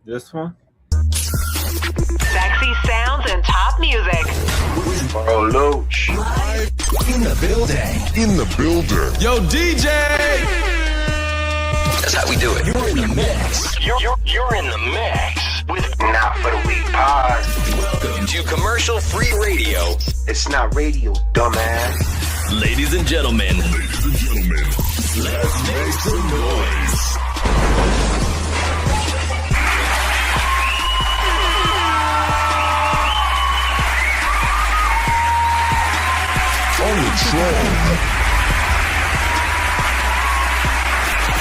This one? Sexy sounds and top music. Bro, Loach. Live in the building. In the building. Yo, DJ! That's how we do it. You're in the mix. You're in the mix with Not For The Weak Pod. Welcome To commercial-free radio. It's not radio, dumbass. ladies and gentlemen. Ladies and gentlemen. Let's make some noise. On the Tron.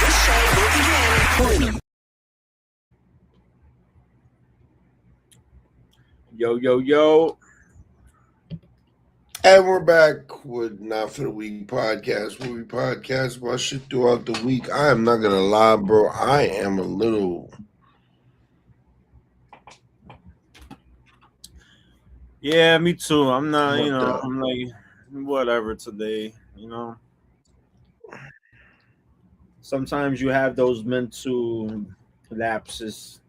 The show will begin. Yo. And we're back with Not For The Week podcast, where we podcast about shit throughout the week. I am not gonna lie, bro. I am a little. Yeah, me too. I'm not, Fucked up. I'm like, whatever today, Sometimes you have those mental lapses.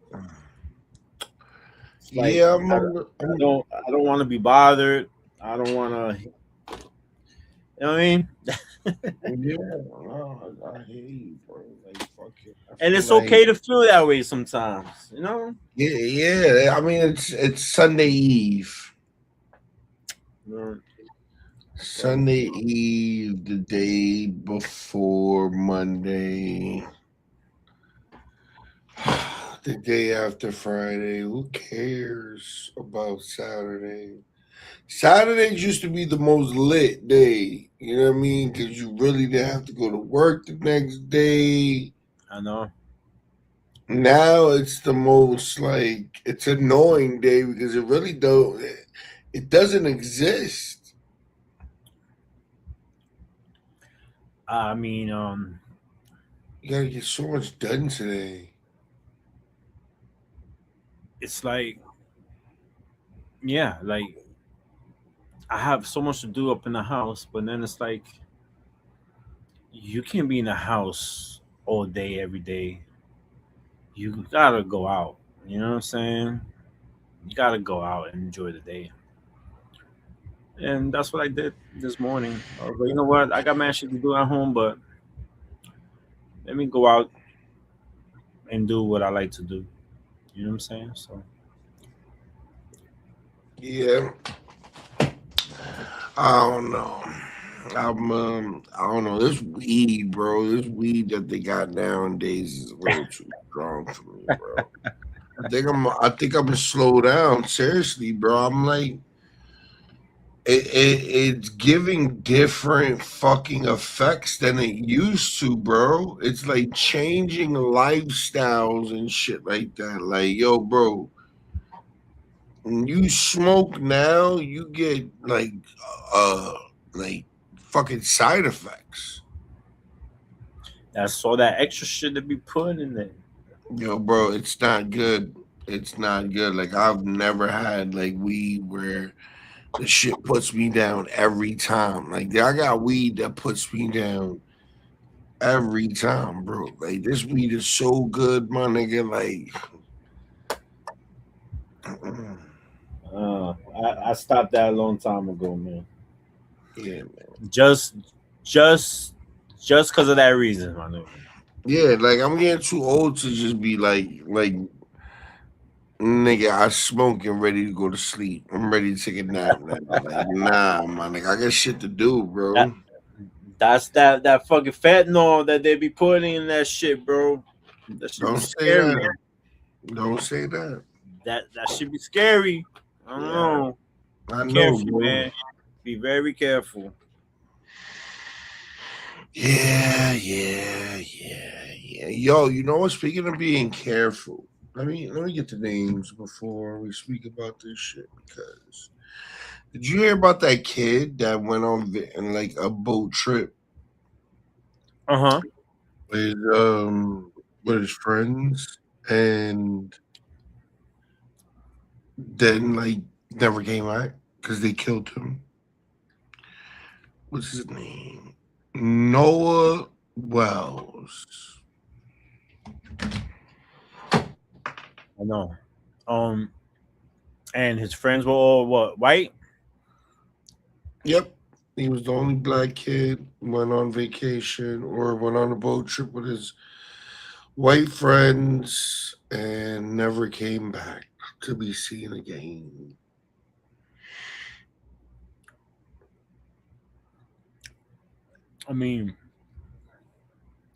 It's like, Yeah, I don't want to be bothered. I don't want to, you know what I mean? I hear you, bro. Like, fuck it. And it's okay to feel that way sometimes, Yeah. I mean, it's Sunday Eve. Sunday Eve, the day before Monday, the day after Friday. Who cares about Saturday? Saturdays used to be the most lit day, you know what I mean? Because you really didn't have to go to work the next day. I know. Now it's the most like it's annoying day because it really it doesn't exist. I mean, You gotta get so much done today. it's like, yeah, like I have so much to do up in the house, but then it's like you can't be in the house all day, every day. You gotta go out. You know what I'm saying? You gotta go out and enjoy the day. And that's what I did this morning. I was like, you know what? I got my shit to do at home, but let me go out and do what I like to do. You know what I'm saying? So Yeah, I don't know. I don't know. This weed, bro. This weed that they got nowadays is a little too strong for me, bro. I think I'm gonna slow down. Seriously, bro. I'm like, it's giving different fucking effects than it used to, bro. It's like changing lifestyles and shit like that. Like, yo, bro, when you smoke now, you get like fucking side effects. that's all that extra shit to be put in there. Yo, bro, it's not good. It's not good. Like, I've never had like weed where the shit puts me down every time. Like, I got weed that puts me down every time, bro. Like, this weed is so good, my nigga. Like, I stopped that a long time ago, man. yeah, man. Just because of that reason, my nigga. Yeah, like I'm getting too old to just be like, nigga, I smoke and ready to go to sleep. I'm ready to take a nap now. Like, nah, my nigga, I got shit to do, bro. That's that fucking fentanyl that they be putting in that shit, bro. That should Don't be say scary. that. Don't say that. That should be scary. I don't Yeah. know. I Be know, careful, bro. man. Be very careful. Yeah. Yo, you know what? Speaking of being careful, let me get the names before we speak about this shit. Because did you hear about that kid that went on like a boat trip Uh-huh. with his friends and then like never came back because they killed him? What's his name? Noah Wells. I know. Um, and his friends were all what white. Yep. He was the only black kid, went on vacation or went on a boat trip with his white friends and never came back to be seen again. I mean,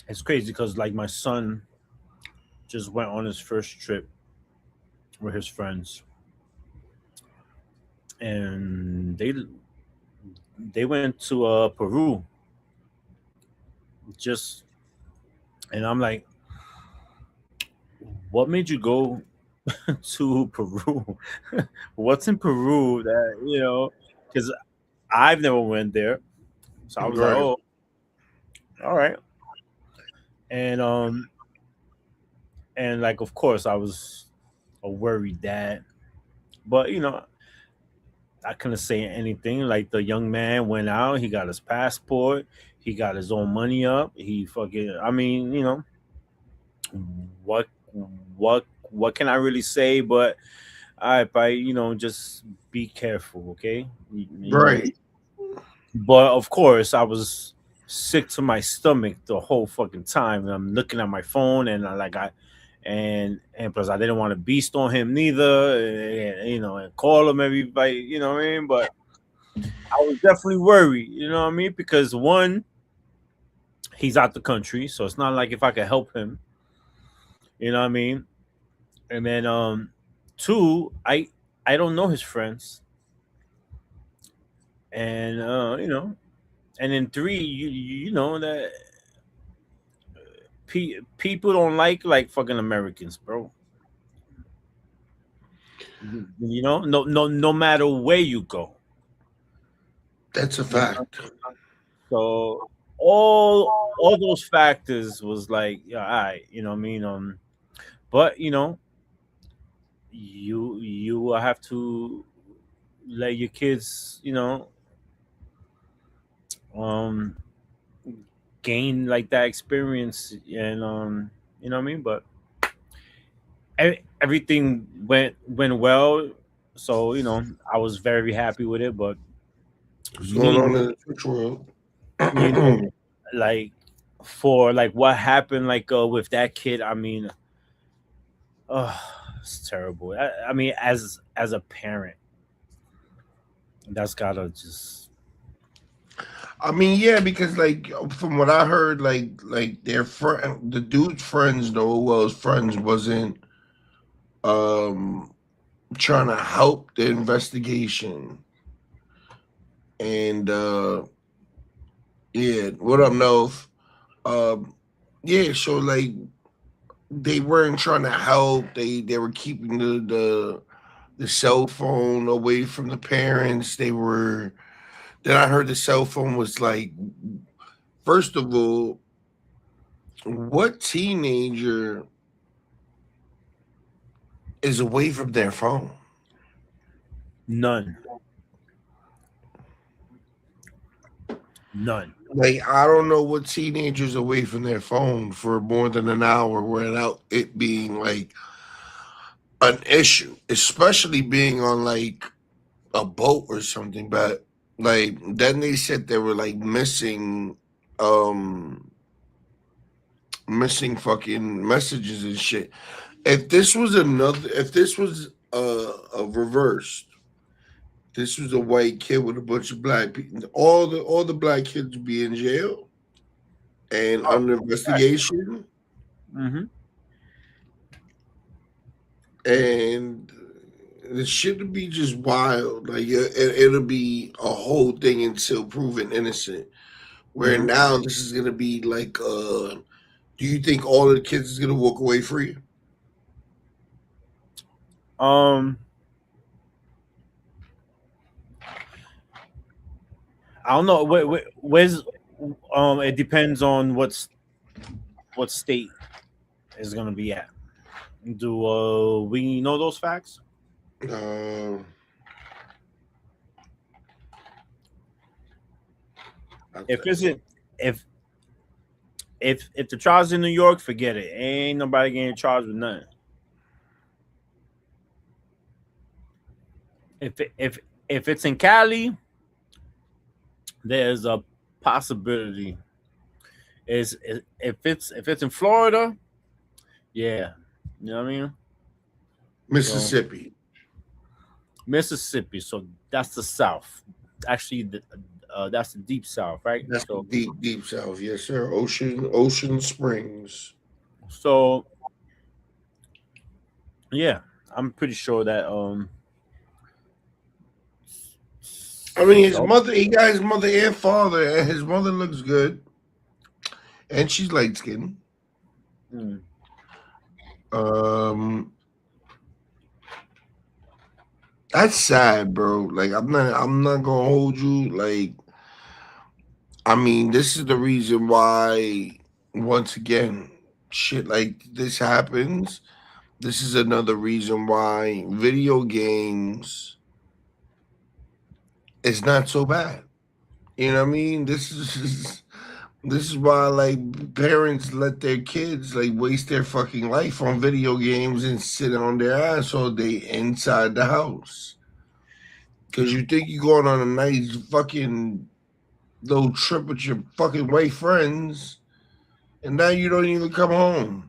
it's crazy because like my son just went on his first trip with his friends, and they went to Peru. Just and I'm like, what made you go to Peru? What's in Peru that Because I've never went there, so I was like, Right. oh, all right. And like of course I was a worried dad, but I couldn't say anything. Like the young man went out, he got his passport, he got his own money up. He fucking, I mean, what what can I really say? But I, by just be careful, okay? Right. But of course, I was sick to my stomach the whole fucking time. I'm looking at my phone, and and plus I didn't want to beast on him neither, and call him everybody, what I mean. But I was definitely worried, what I mean, because one, he's out the country, so it's not like if I could help him, what I mean. And then two, I don't know his friends, and and then three, you know that people don't like fucking Americans, bro. No matter where you go. That's a You know? fact. So all those factors was like, yeah, all right, what I mean. But you will have to let your kids, um, gain like that experience, and what I mean. But everything went well, so I was very happy with it. But What's going me, on in the church world? you know, like for like what happened, like with that kid, I mean, oh, it's terrible. I mean, as a parent, that's gotta just I mean, yeah, because like from what I heard, like their friend, the dude's friends, Noel's friends, wasn't um trying to help the investigation. And yeah, what up, Nov? Um, yeah, so like they weren't trying to help. They were keeping the cell phone away from the parents. They were. Then I heard the cell phone was like, first of all, what teenager is away from their phone? none, none. Like I don't know what teenagers away from their phone for more than an hour without it being like an issue, especially being on like a boat or something. But like then they said they were like um missing fucking messages and shit. If this was another, if this was a reverse, this was a white kid with a bunch of black people, all the black kids would be in jail and Oh, under investigation, mm-hmm. and the shit would be just wild. Like it'll be a whole thing until proven innocent. Where Mm-hmm. now this is gonna be like, do you think all of the kids is gonna walk away free? Um, I don't know. Where's It depends on what state is gonna be at. Do we know those facts? Uh, If isn't if if the trial's in New York, forget it. Ain't nobody getting charged with nothing. if it's in Cali, there's a possibility. Is if it's in Florida, yeah, you know what I mean. Mississippi. Mississippi, so that's the South. Actually, that's the deep South, right? That's So deep south. Yes, sir. Ocean Springs. so yeah, I'm pretty sure that I mean, his so- mother. He got his mother and father, and his mother looks good, and she's light skinned. mm, That's sad, bro. Like I'm not gonna hold you. Like, I mean, this is the reason why, once again, shit like this happens. This is another reason why video games is not so bad. You know what I mean? This is why like parents let their kids like waste their fucking life on video games and sit on their ass all day inside the house. Cause you think you're going on a nice fucking little trip with your fucking white friends, and now you don't even come home.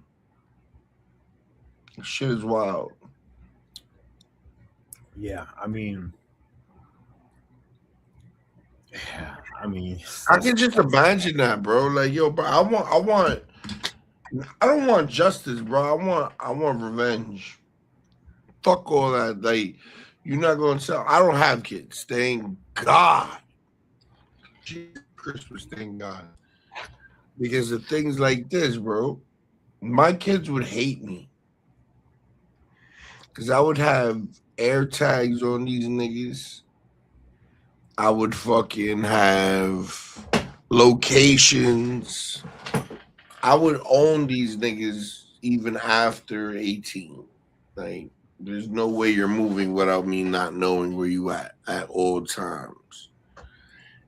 Shit is wild. yeah, I mean, I can just imagine that, bro. Like, yo, bro, I don't want justice, bro. I want revenge. Fuck all that. Like, you're not gonna tell. I don't have kids. Thank God. Jesus Christmas, thank God. Because of things like this, bro, my kids would hate me. Because I would have air tags on these niggas. I would fucking have locations. I would own these niggas even after 18. Like, there's no way you're moving without me not knowing where you at all times.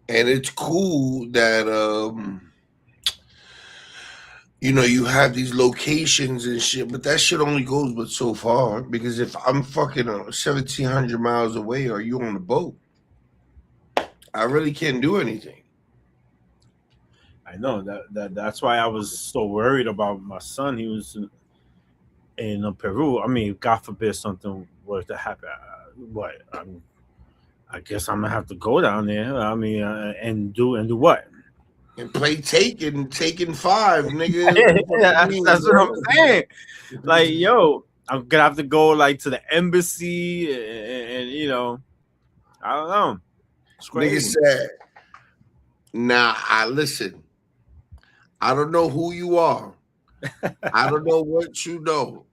And it's cool that you know, you have these locations and shit, but that shit only goes but so far. Because if I'm fucking 1,700 miles away, or you on the boat, I really can't do anything. I know that's why I was so worried about my son. He was in Peru. I mean, God forbid something were to happen. I guess I'm gonna have to go down there. I mean, and do what? And play Taken 5, nigga. that's what I'm saying. Like, yo, I'm gonna have to go like to the embassy, and you know, I don't know. It's Nigga crazy. said, "Nah, listen. I don't know who you are. I don't know what you know,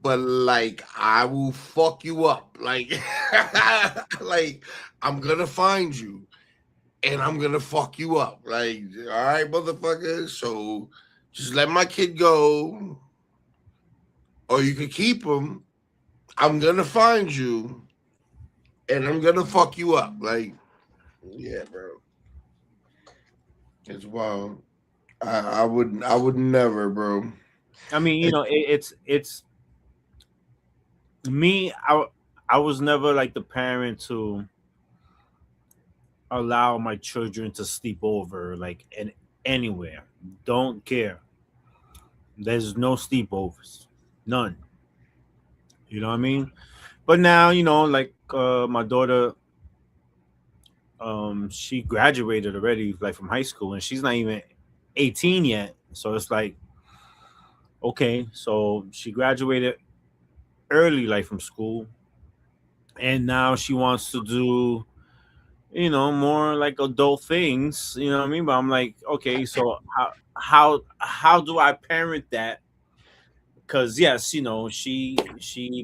but like, I will fuck you up. Like, like I'm gonna find you, and I'm gonna fuck you up. Like, all right, motherfucker. So just let my kid go, or you can keep him. I'm gonna find you, and I'm gonna fuck you up. Like, yeah, bro. It's wild. I would never, bro. I mean, you know, it's me. I was never like the parent to allow my children to sleep over like anywhere. Don't care. There's no sleepovers, none. You know what I mean? But now, you know, like my daughter, she graduated already, like from high school, and she's not even 18 yet. So it's like, okay, so she graduated early, like from school, and now she wants to do, you know, more like adult things. You know what I mean? But I'm like, okay, so how do I parent that? Because yes, you know, she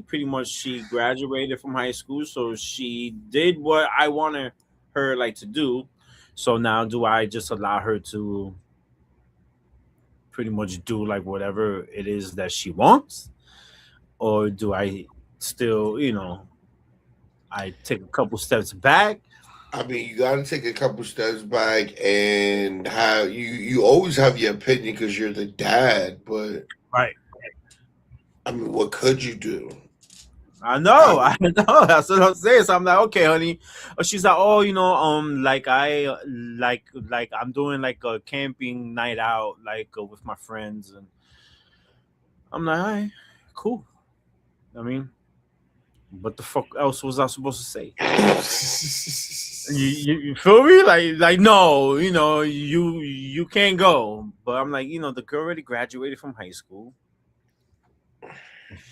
pretty much she graduated from high school, so she did what I wanted her like to do. So now do I just allow her to pretty much do like whatever it is that she wants, or do I still, you know, I take a couple steps back? I mean, you got to take a couple steps back and have you always have your opinion because you're the dad, but Right. I mean, what could you do? I know, I know. That's what I'm saying. So I'm like, okay, honey. She's like, oh, like like I'm doing like a camping night out, like with my friends, and I'm like, all right, cool. I mean, what the fuck else was I supposed to say? You feel me? Like no, you can't go. But I'm like, the girl already graduated from high school.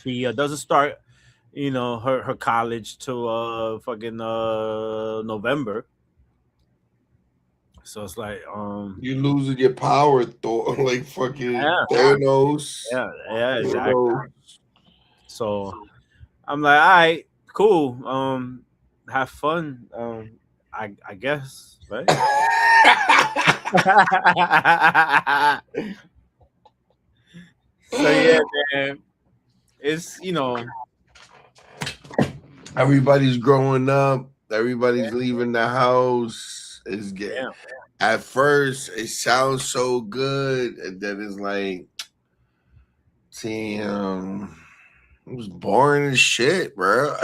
She doesn't start, her college till fucking November. So it's like You losing your power, Thor, like fucking yeah, Thanos. yeah, exactly. Thanos. So I'm like, all right, cool. Have fun. I guess, right? So yeah, man. It's Everybody's growing up. Everybody's leaving the house. It's getting. yeah. At first, it sounds so good, and then it's like, damn, it was boring as shit, bro.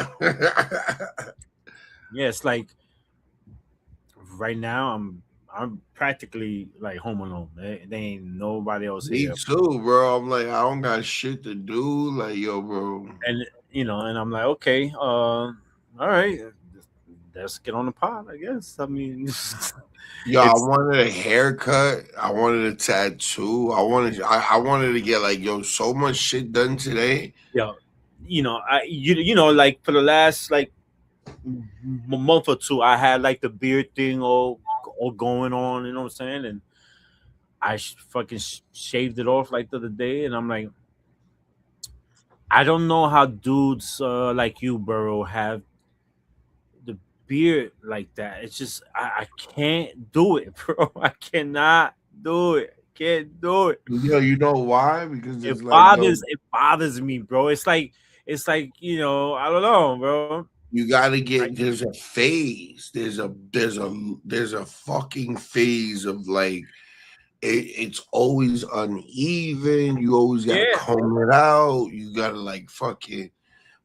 Yeah, it's like right now I'm practically like home alone. There ain't nobody else Me here. too, bro. I'm like, I don't got shit to do. Like, yo, bro. And and I'm like, okay, all right, let's get on the pod, I guess. I mean, Yo, I it's wanted a haircut. I wanted a tattoo. I wanted to get like, yo, so much shit done today. like for the last like month or two, I had like the beard thing all going on. You know what I'm saying? And I fucking shaved it off like the other day, and I'm like, I don't know how dudes like you, Burrow, have the beard like that. It's just I can't do it, bro. I cannot do it. Can't do it. Yo, you know why? Because it's It bothers me, bro. It's like I don't know, bro. you gotta get. There's a phase. There's a fucking phase of like it's always uneven. You always gotta comb it out. You gotta like fucking.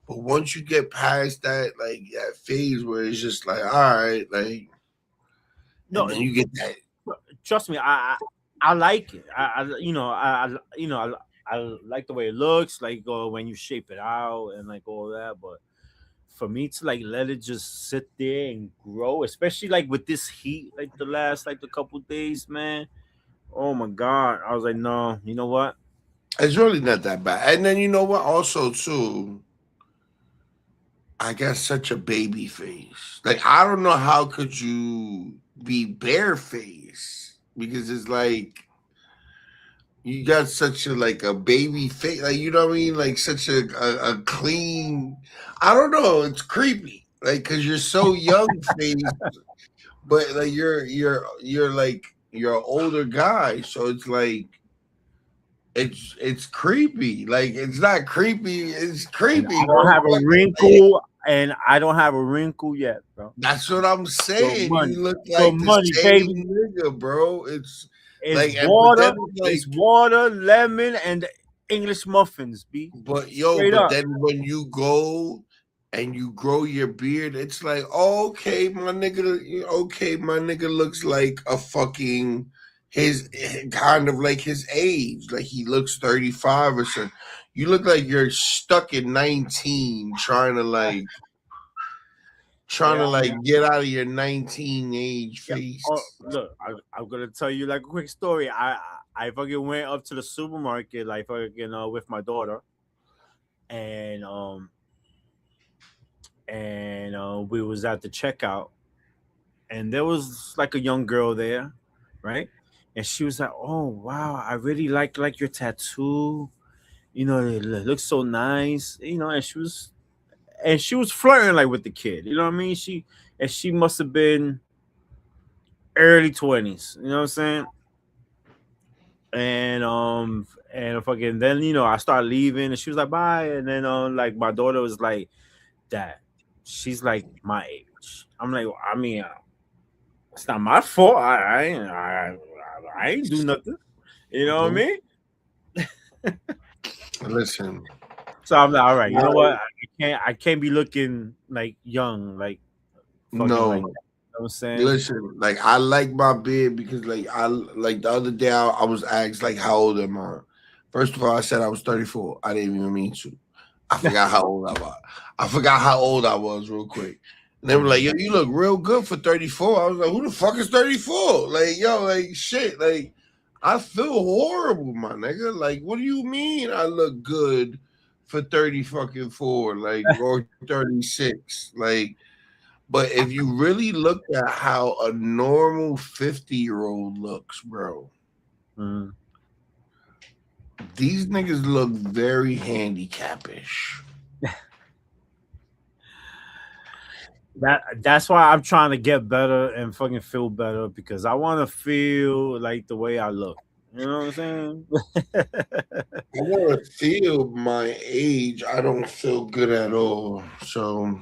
But once you get past that, like that phase where it's just like, all right, like, No, and then you get that. Trust me, I like it. I like the way it looks, like when you shape it out and like all that. But for me to like let it just sit there and grow, especially like with this heat, like the last like a couple days, man. Oh my god, I was like, no, you know what? It's really not that bad. And then you know what? Also, too, I got such a baby face. Like I don't know how could you be barefaced because it's like you got such a like a baby face, like you know what I mean, like such a clean. I don't know. It's creepy, like because you're so young faced, but like you're like you're an older guy, so it's like it's creepy. Like it's not creepy. It's creepy. I don't have a wrinkle. And I don't have a wrinkle yet, bro. That's what I'm saying. Money. You look like money, the same nigga, bro. It's like water. like, It's water, lemon, and English muffins, B. But yo, Straight but up. then when you go and you grow your beard, it's like, okay, my nigga looks like a fucking his kind of like his age. Like he looks 35 or something. You look like you're stuck at 19 trying to get out of your 19 age face. Oh, look, I'm gonna tell you like a quick story. I fucking went up to the supermarket like fucking with my daughter, and we was at the checkout, and there was like a young girl there, right? And she was like, "Oh wow, I really like your tattoo. It looks so nice, and she was flirting like with the kid, you know what I mean? She must have been early 20s, you know what I'm saying? And fucking then I started leaving, and she was like bye, and then like my daughter was like, Dad, she's like my age. I'm like, I mean, it's not my fault. I ain't do nothing, you know what I mean? Listen, So I'm like, all right, you know what? No, I can't be looking like young, like fucking like that. You no. know what I'm saying? Listen, like I like my beard because like I like the other day I was asked like how old am I? First of all, I said I was 34. I didn't even mean to. I forgot how old I was. I forgot how old I was real quick. And they were like, yo, you look real good for 34. I was like, who the fuck is 34? Like, yo, like shit. Like, I feel horrible, my nigga. Like, what do you mean I look good for 30 fucking 4? Like, or 36? Like, but if you really look at how a normal 50-year-old looks, bro, Mm. these niggas look very handicappish. That's why I'm trying to get better and fucking feel better because I want to feel like the way I look. You know what I'm saying? I want to feel my age. I don't feel good at all. So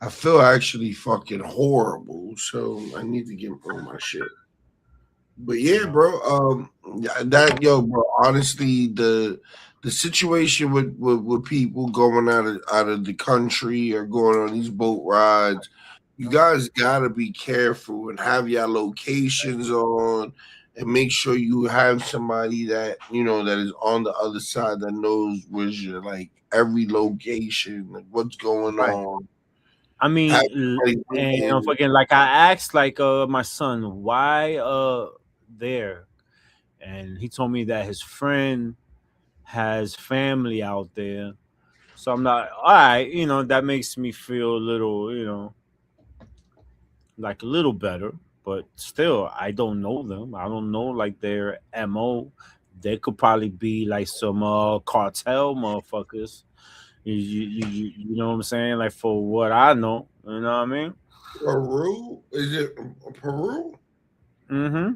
I feel actually fucking horrible. So I need to get on my shit. But yeah, bro. That yo, bro. Honestly, the situation with people going out of the country or going on these boat rides, you guys gotta be careful and have your locations on, and make sure you have somebody that that is on the other side that knows where's your like every location, like what's going Right. on. I Have mean, somebody and fucking like I asked like my son why there, and he told me that his friend has family out there. So I'm like, all right, that makes me feel a little, like a little better. But still, I don't know them. I don't know like their MO. They could probably be like some cartel motherfuckers. You know what I'm saying? Like for what I know, you know what I mean? Peru? Is it Peru? Mm-hmm.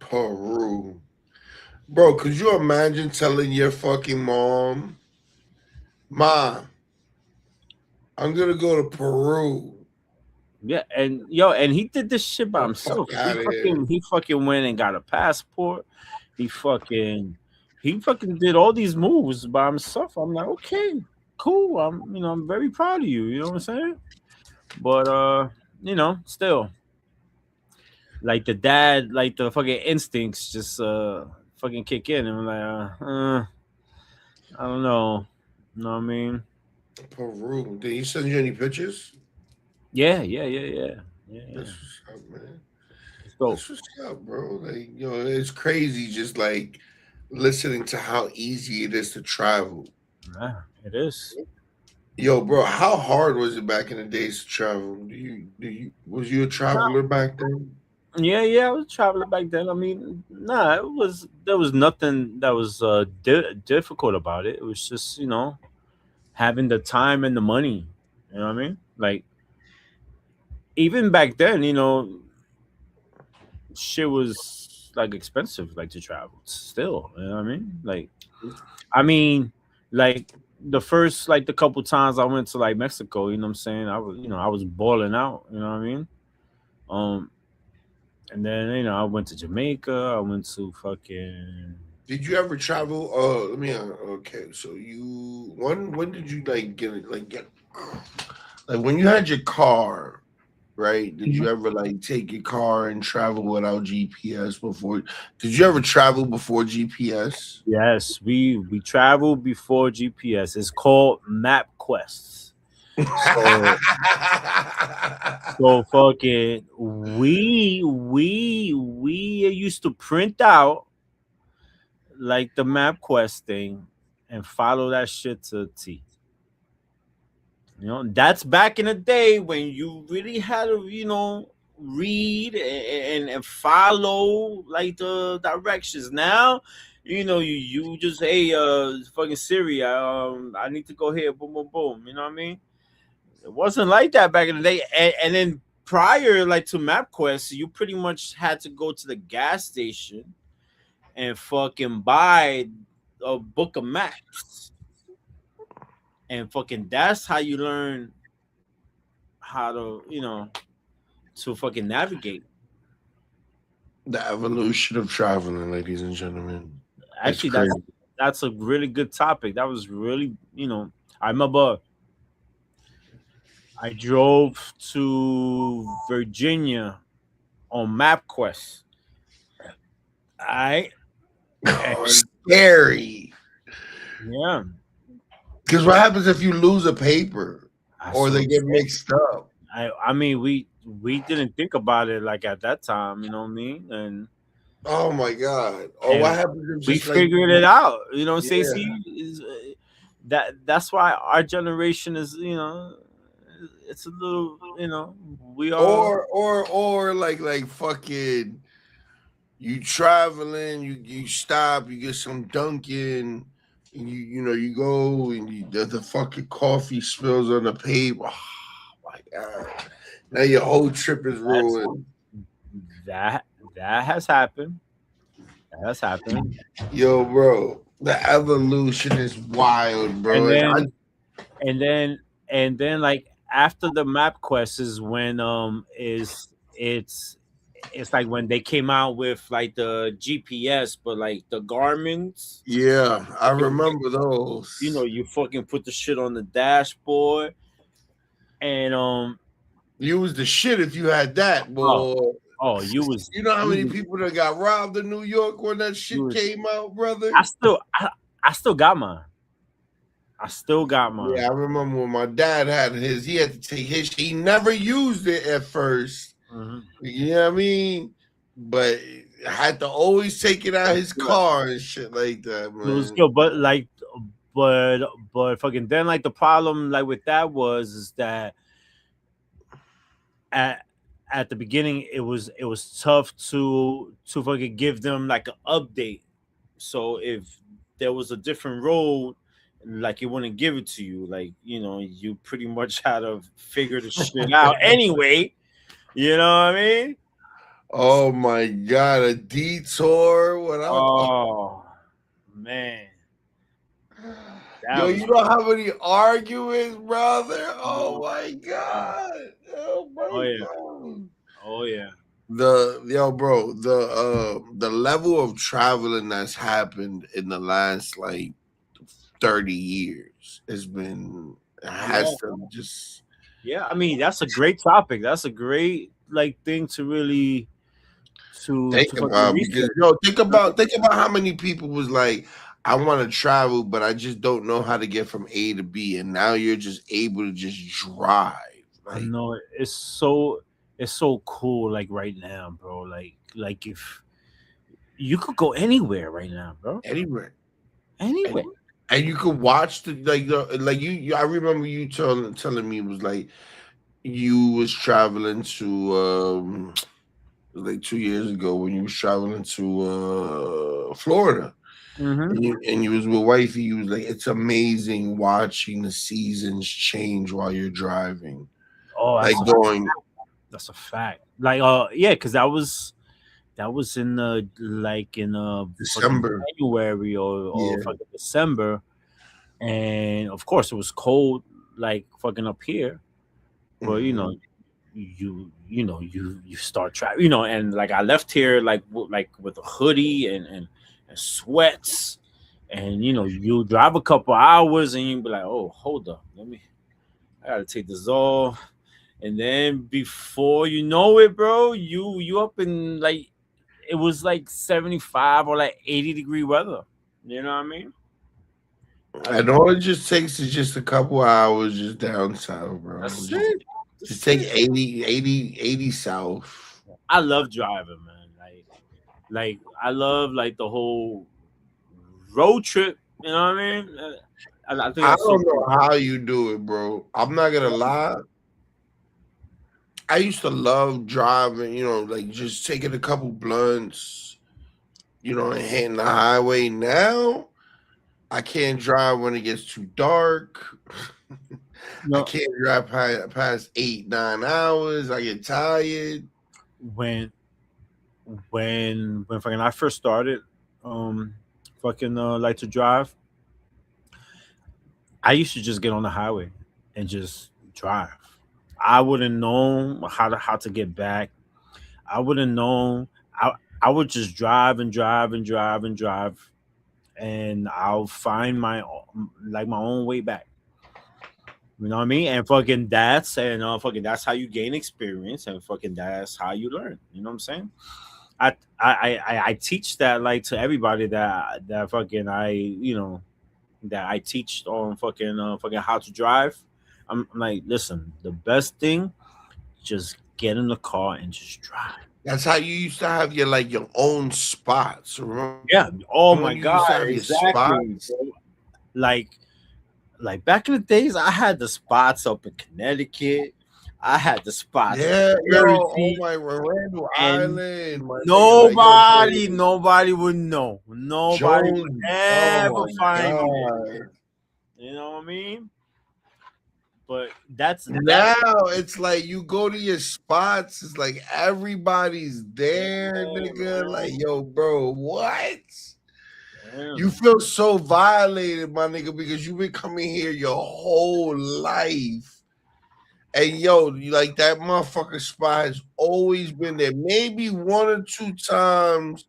Peru. Bro, could you imagine telling your fucking mom, "Mom, I'm gonna go to Peru"? Yeah, and he did this shit by The himself. fuck out of here. He fucking went and got a passport. He fucking did all these moves by himself. I'm like, okay, cool. I'm very proud of you. You know what I'm saying? But still, like the dad, like the fucking instincts just fucking kick in, and I'm like, I don't know. You know what I mean? Peru. Did he send you any pictures? Yeah. That's what's up, man. So That's what's up, bro. Like, it's crazy just like listening to how easy it is to travel. yeah, it is. Yo, bro, how hard was it back in the days to travel? Was you a traveler back then? Yeah, I was traveling back then. I mean, nah, there was nothing that was difficult about it. It was just having the time and the money. You know what I mean? Like even back then, shit was like expensive, like to travel. Still, you know what I mean, like the first like the couple times I went to like Mexico. You know what I'm saying? I was balling out. You know what I mean? Um, and then I went to Jamaica. I went to fucking. Did you ever travel? Let me. Okay, so when did you like get it? Like get like when you had your car, right? Did you ever like take your car and travel without GPS before? Did you ever travel before GPS? Yes, we traveled before GPS. It's called MapQuest. So fucking we used to print out like the MapQuest thing and follow that shit to a T. That's back in the day when you really had to, read and follow like the directions. Now, you just fucking Siri, I need to go here, boom, boom, boom. You know what I mean? It wasn't like that back in the day. And then prior, like to MapQuest, you pretty much had to go to the gas station and fucking buy a book of maps. And fucking that's how you learn how to fucking navigate. The evolution of traveling, ladies and gentlemen. Actually, crazy. that's a really good topic. That was really, I remember I drove to Virginia on MapQuest. I Oh, scary. yeah. Because what happens if you lose a paper or they get mixed up? I mean, we didn't think about it like at that time, you know what I mean? And Oh my god! Or And what happens if we just, figured it out, you know. Yeah. Stacey is that's why our generation is, it's a little, we are. Or like fucking you traveling, you stop, you get some Dunkin', and you go and the fucking coffee spills on the paper. Oh my god! Now your whole trip is ruined. That has happened. That has happened. Yo, bro, the evolution is wild, bro. And then like after the MapQuest is when it's like when they came out with like the GPS, but like the Garmin's, Yeah, I remember those. you fucking put the shit on the dashboard, and you was the shit if you had that, boy. oh, you was. You know how many people that got robbed in New York when that shit came out, brother? I still got mine. Yeah, I remember when my dad had his. He had to take his. He never used it at 1st. Mm-hmm. You know what I mean? But had to always take it out his car and shit like that, man. It was good, but fucking then like the problem like with that is that at the beginning it was tough to fucking give them like an update. So if there was a different road, like it wouldn't give it to you. Like, you pretty much had to figure the shit out anyway. You know what I mean? Oh my god, a detour. Oh man. Yo, you know how many arguments, brother? Oh my god. Oh my god. Oh yeah. The level of traveling that's happened in the last like 30 years has to just. Yeah, I mean that's a great topic. That's a great like thing to really think about, because think about how many people was like, I want to travel, but I just don't know how to get from A to B, and now you're just able to just drive. I know it's so cool, like right now, bro. Like if you could go anywhere right now, bro. Anywhere. And you could watch I remember you telling me it was like you was traveling to like 2 years ago when you was traveling to Florida. Mm-hmm. And you was with wifey. You was like, it's amazing watching the seasons change while you're driving. Oh, like that's a fact. Like, yeah, because that was in December, January or fucking December, and of course it was cold, like fucking up here. But you start traveling, and like I left here like with a hoodie and sweats, and you drive a couple hours and you be like, oh, hold up, I gotta take this off. And then before you know it, bro, you up in like it was like 75 or like 80-degree weather. You know what I mean? And all it just takes is just a couple hours just down south, bro. That's it. Just take 80 south. I love driving, man. Like I love like the whole road trip. You know what I mean? I think I don't know how you do it, bro. I'm not gonna lie. I used to love driving, like just taking a couple blunts, and hitting the highway. Now, I can't drive when it gets too dark. No. I can't drive past 8-9 hours. I get tired. When fucking I first started, like to drive, I used to just get on the highway and just drive. I wouldn't know how to get back. I wouldn't know. I would just drive and drive and drive and drive, and I'll find my own way back. You know what I mean? And fucking that's how you gain experience, and fucking that's how you learn. You know what I'm saying? I teach that like to everybody that fucking that I teach on fucking how to drive. I'm like, listen, the best thing, just get in the car and just drive. That's how you used to have your own spots. Remember Yeah. Oh when my you used to god, have your exactly. spots? Bro. Like back in the days, I had the spots up in Connecticut. I had the spots in Yeah, yo, oh Jersey, my Randall and Island, my nigga, nobody would know. Nobody would Jones. Oh ever my find me god. there. You know what I mean? But that's Now it's like you go to your spots, it's like everybody's there, nigga. Like, yo, bro, what? You feel so violated, my nigga, because you've been coming here your whole life. And yo, like that motherfucker spot has always been there. Maybe one or two times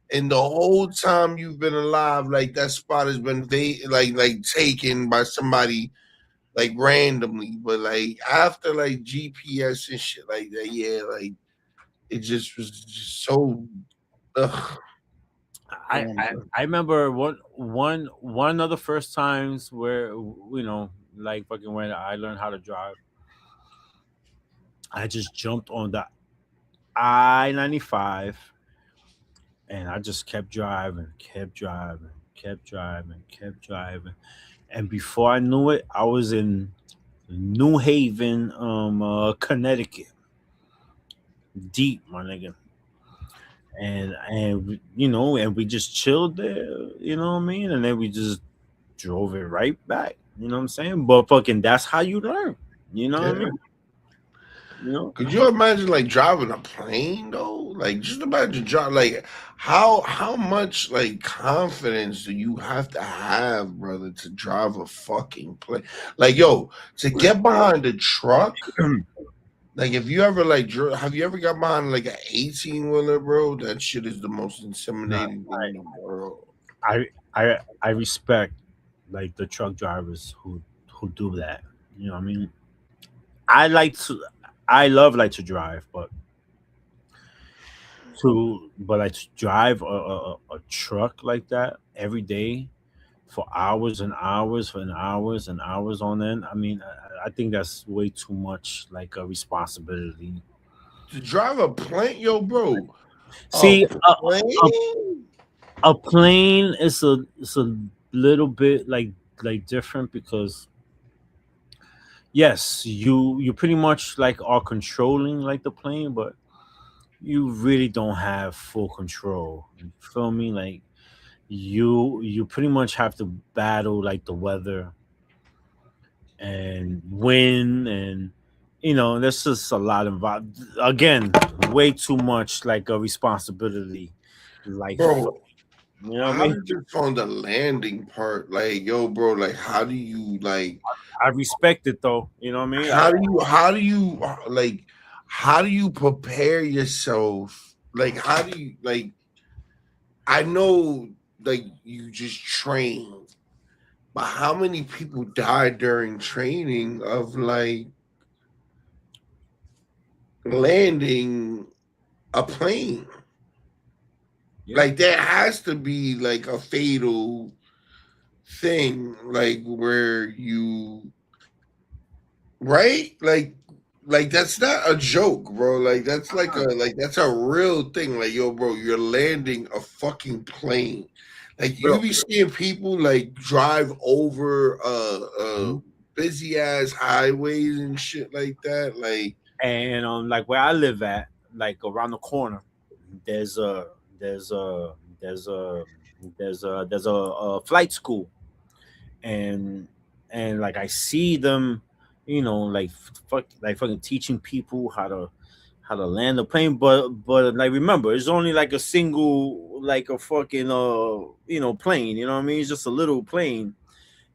in the whole time you've been alive, like that spot has been like taken by somebody like randomly. But like after like GPS and shit like that, yeah, like it just was just so ugh. I remember one of the first times where like fucking when I learned how to drive, I just jumped on the I-95 and I just kept driving, kept driving, kept driving, kept driving, and before I knew it, I was in New Haven, Connecticut, deep, my nigga. And we just chilled there, you know what I mean, and then we just drove it right back. You know what I'm saying? But fucking, that's how you learn. You know what I Yeah. mean? You know? Could you imagine like driving a plane though? Like just imagine like how much like confidence do you have to have, brother, to drive a fucking plane? Like yo, to get behind a truck. Like if you ever have you ever got behind like an 18-wheeler, bro? That shit is the most intimidating thing in the world. I respect like the truck drivers who do that. You know what I mean? I like to I love like to drive, but like to drive a truck like that every day for hours and hours and hours and hours on end. I mean, I think that's way too much like a responsibility. To drive a plane, yo, bro. A See, plane? a plane is a little bit like different because yes, you pretty much like are controlling like the plane, but you really don't have full control. You feel me? Like you pretty much have to battle like the weather and wind, and there's just a lot involved. Again, way too much like a responsibility. Like, Bro, you know what I how mean? did you on the landing part? Like, yo, bro, like how do you I respect it though. You know what I mean? how do you prepare yourself? Like how do you like I know like you just train, but how many people died during training of like landing a plane? Yeah. Like there has to be like a fatal thing, like where you right? Like that's not a joke, bro. Like that's that's a real thing. Like yo, bro, you're landing a fucking plane. Like you Bro. be seeing people like drive over Mhm. busy ass highways and shit like that. Like And like where I live at, like around the corner, there's a there's a there's a there's a flight school, and like I see them, like fucking teaching people how to land a plane, but like remember, it's only like a single like a fucking plane. You know what I mean? It's just a little plane,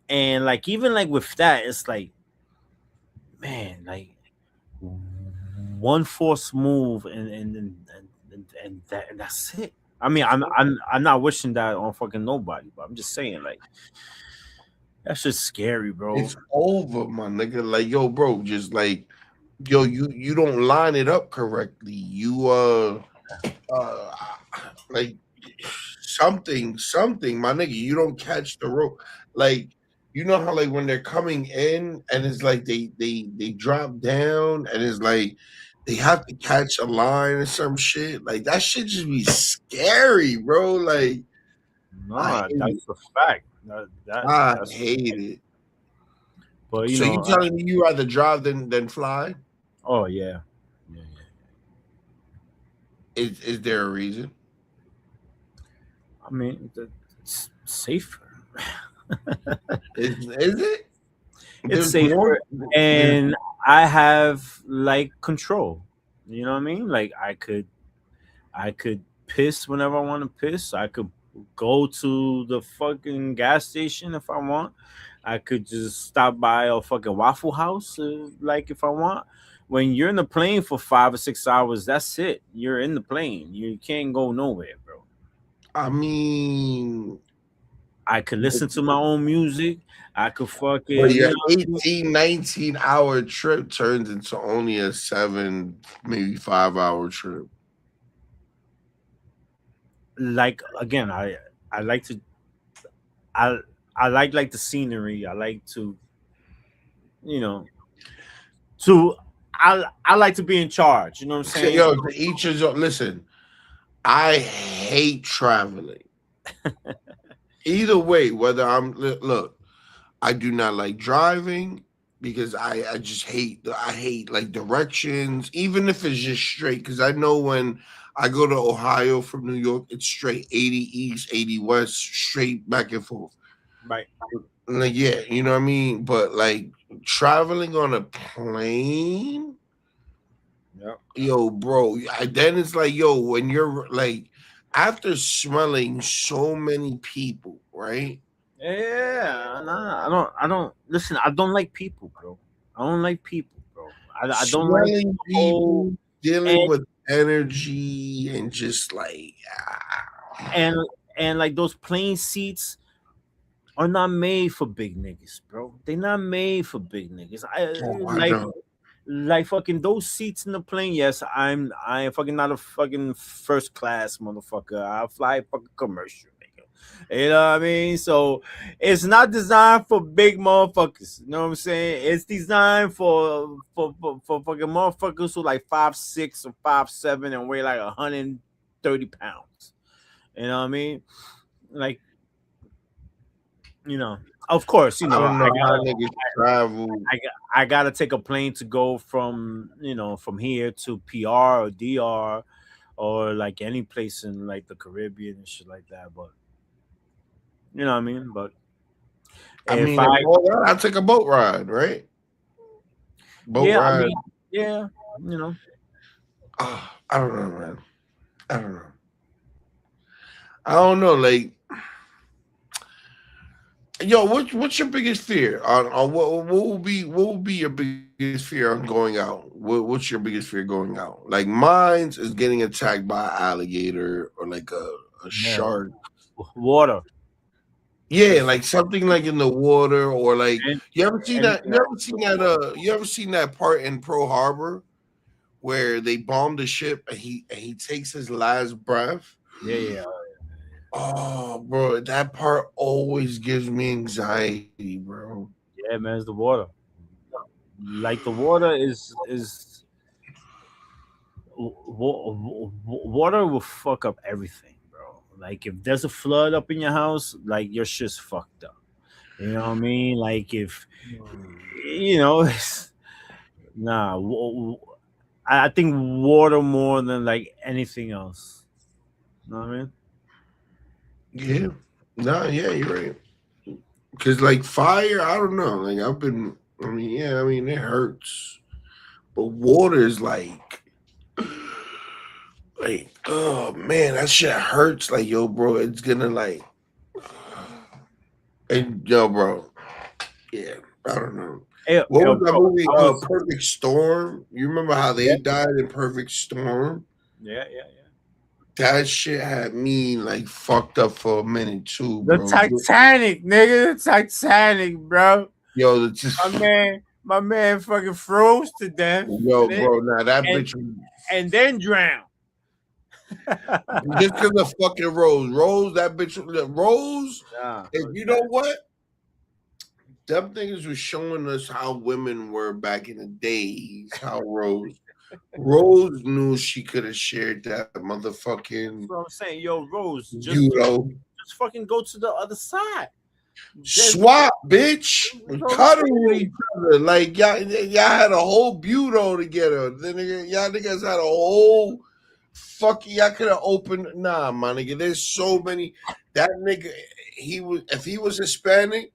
and like even like with that, it's like, man, like one force move and that's it. I mean, I'm not wishing that on fucking nobody, but I'm just saying, like, that's just scary, bro. It's over, my nigga. Like, yo, bro, just like, yo, you don't line it up correctly. You uh like something, my nigga. You don't catch the rope. Like, you know how like when they're coming in and it's like they drop down and it's like they have to catch a line or some shit. Like that shit just be scary, bro. Like I Nah, hate it. that's a fact. I That's, hate it. but you So you know, telling me you rather drive than fly? oh yeah, yeah, yeah. Is there a reason? I mean, it's safer. Is it? It's There's safer, more. There's, and I have like control. You know what I mean? Like I could piss whenever I want to piss. I could go to the fucking gas station if I want. I could just stop by a fucking Waffle House, like if I want. When you're in the plane for 5 or 6 hours, that's it. You're in the plane. You can't go nowhere, bro. I mean, I could listen to my own music. I could but fucking, your 18, 19 hour trip turns into only a 7, maybe 5 hour trip. like again. I like to I I like the scenery. I like to you know to I like to be in charge. You know what I'm So, saying? yo, to each his own. Listen, I hate traveling. Either way, whether look, I do not like driving because I just I hate like directions, even if it's just straight. Because I know when I go to Ohio from New York, it's straight 80 east, 80 west, straight back and forth. Right. Like, yeah, you know what I mean? But like traveling on a plane, Yeah. yo, bro, then it's like, yo, when you're like, after smelling so many people, right? Yeah. Nah, I don't listen. I don't like people, bro. I don't like people, bro. I don't like Smelling the whole people, dealing and with energy, and just like, and and like those plane seats are not made for big niggas, bro. They not made for big niggas. oh, I know. Like fucking those seats in the plane. Yes, I am fucking not a fucking first class motherfucker. I fly fucking commercial, nigga. You know what I mean? So it's not designed for big motherfuckers. You know what I'm saying? It's designed for fucking motherfuckers who like 5'6" or 5'7" and weigh like 130 pounds. You know what I mean? Like, of course, I don't know how niggas travel. I gotta take a plane to go from from here to PR or DR or like any place in like the Caribbean and shit like that. But you know what I mean. But I if mean, I I'll take a boat ride, right? Boat yeah, I ride. mean yeah, you know. I don't know, man. I don't know. I don't know. Like, yo, what's your biggest fear on what will be your biggest fear on going out? What's your biggest fear going out? Like mine's is getting attacked by an alligator or like a shark. Water. Yeah, like something like in the water or like And, you ever seen and that? You ever seen that part in Pearl Harbor where they bombed the ship and he takes his last breath? yeah. Oh, bro, that part always gives me anxiety, bro. Yeah, man, it's the water. Like the water is water will fuck up everything, bro. Like if there's a flood up in your house, like your shit's fucked up. You know what I mean? Like if it's, nah. I think water more than like anything else. You know what I mean? Yeah. No, yeah, you're right. Cause like fire, I don't know. Like I mean it hurts. But water is like, oh man, that shit hurts. Like, yo, bro, it's gonna like and yo, bro. Yeah, I don't know. Hey, What yo, was that bro, movie? I was, Perfect Storm. You remember how they died in Perfect Storm? yeah. That shit had me like fucked up for a minute too, The bro. Titanic, nigga. The Titanic, bro. Yo, it's just, My man fucking froze to death. yo, bro. Now that and- bitch, And then drowned. just because of fucking Rose, that bitch, Rose. Nah, If you know what, them niggas was showing us how women were back in the days. How Rose knew she could have shared that motherfucking that's what I'm saying. Yo, Rose, just judo. fucking go to the other side. Swap, bitch. That's what I'm Cuddle saying. with each other. Like y'all had a whole buto together. Then y'all niggas had a whole fucking. Y'all could have opened. Nah, my nigga. There's so many. That nigga, if he was Hispanic,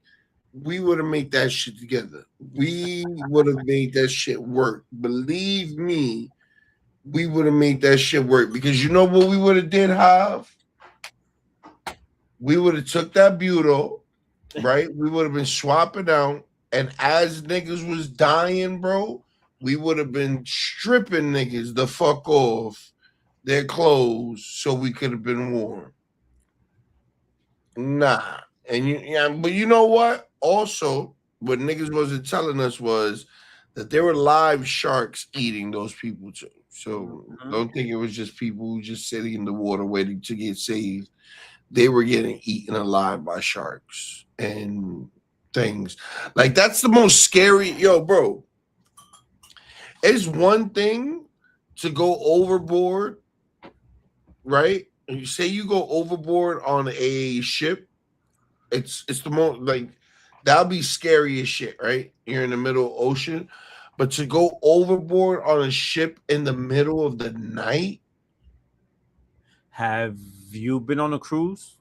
we would have made that shit together. We would have made that shit work. Believe me, we would have made that shit work. Because you know what we would have did, Hav? We would have took that buto, right? We would have been swapping out. And as niggas was dying, bro, we would have been stripping niggas the fuck off their clothes so we could have been warm. Nah. And but you know what? Also, what niggas wasn't telling us was that there were live sharks eating those people too. So don't think it was just people who just sitting in the water waiting to get saved. They were getting eaten alive by sharks and things. Like that's the most scary. Yo, bro. It's one thing to go overboard, right? And you say you go overboard on a ship. It's the most like that'll be scary as shit, right? You're in the middle of the ocean, but to go overboard on a ship in the middle of the night. Have you been on a cruise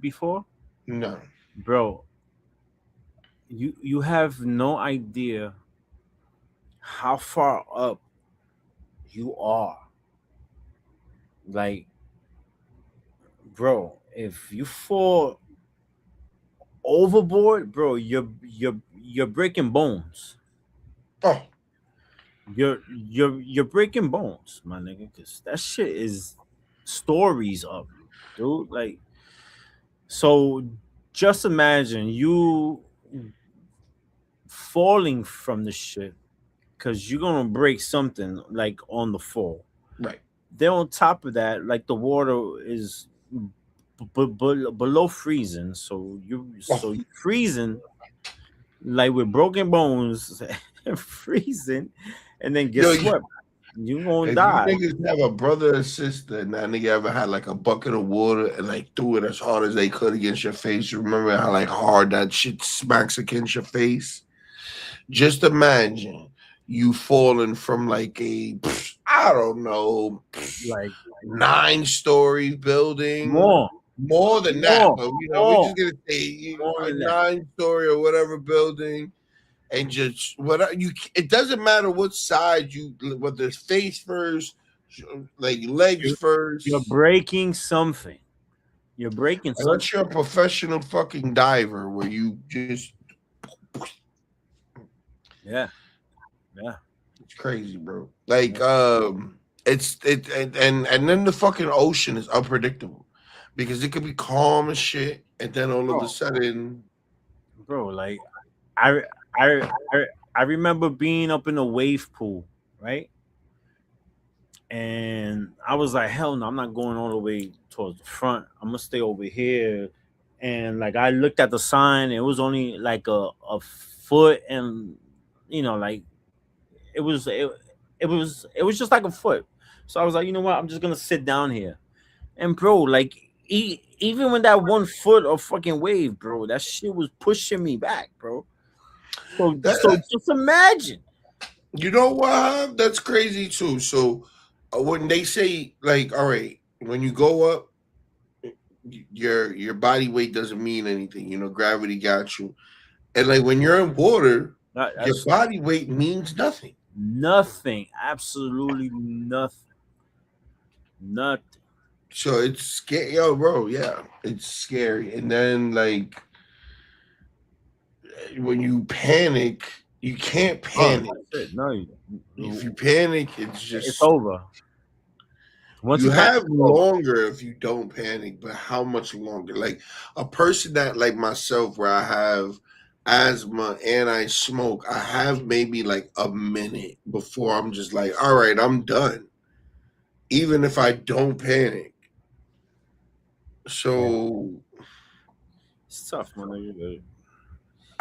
before? No. Bro, you have no idea how far up you are. Like, bro, if you fall overboard, bro, you're breaking bones. Oh, You're breaking bones, my nigga, because that shit is stories of you, dude. Like, so just imagine you falling from the shit because you're gonna break something like on the fall. right. Then on top of that, like the water is below freezing, so you're freezing like with broken bones, freezing, and then get Yo, swept. You gonna If die. you niggas have a brother or sister and that nigga ever had like a bucket of water and like threw it as hard as they could against your face, you remember how like hard that shit smacks against your face? Just imagine you falling from like I don't know, Like 9-story building. more Than that, More. but you know, More. we're just gonna say More a than that. 9-story or whatever building, and just what you. It doesn't matter what side you, whether it's face first, like legs first. you're breaking something. You're breaking something. Unless you're a professional fucking diver, where you just Yeah. it's crazy, bro. Like and then the fucking ocean is unpredictable because it could be calm as shit, and then all of a sudden, Bro, like I remember being up in a wave pool, right? And I was like, hell no, I'm not going all the way towards the front. I'm gonna stay over here. And like I looked at the sign, it was only like a foot, and like it was just like a foot. So I was like, you know what? I'm just gonna sit down here. And bro, like even when that 1 foot of fucking wave, bro, that shit was pushing me back, bro. So just imagine. you know what? That's crazy too. So when they say like, all right, when you go up, your body weight doesn't mean anything. You know, gravity got you, and like when you're in water, your That's body weight means nothing. nothing, absolutely nothing. So it's scary, yo, bro. Yeah, it's scary. And then like when you panic, you can't panic. No, If you panic, it's just it's over. Once You you pass, have longer if you don't panic, but how much longer? Like a person that like myself, where I have asthma and I smoke, I have maybe like a minute before I'm just like, all right, I'm done. Even if I don't panic. So it's tough, man. Like,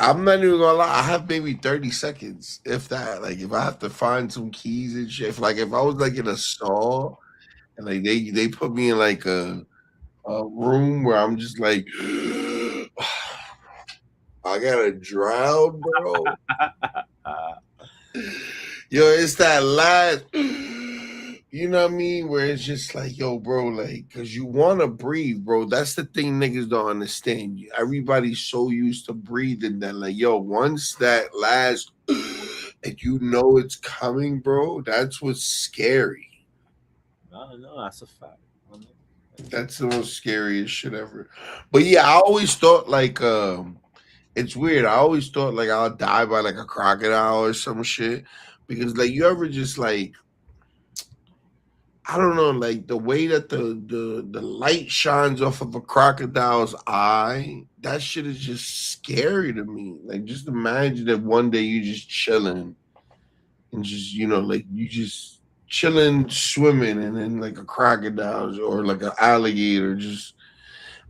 I'm not even gonna lie, I have maybe 30 seconds, if that. Like if I have to find some keys and shit. If I was like in a stall and like they put me in like a room where I'm just like I gotta drown, bro. Yo, it's that last, you know what I mean? Where it's just like, yo, bro, like, cause you wanna breathe, bro. That's the thing niggas don't understand. Everybody's so used to breathing that, like, yo, once that last, and you know it's coming, bro, that's what's scary. no, that's a fact. That's the most scariest shit ever. But yeah, I always thought like it's weird. I always thought like I'll die by like a crocodile or some shit. Because like you ever just like I don't know, like the way that the light shines off of a crocodile's eye, that shit is just scary to me. Like just imagine that one day you just chilling and just, you know, like you just chilling, swimming, and then like a crocodile or like an alligator just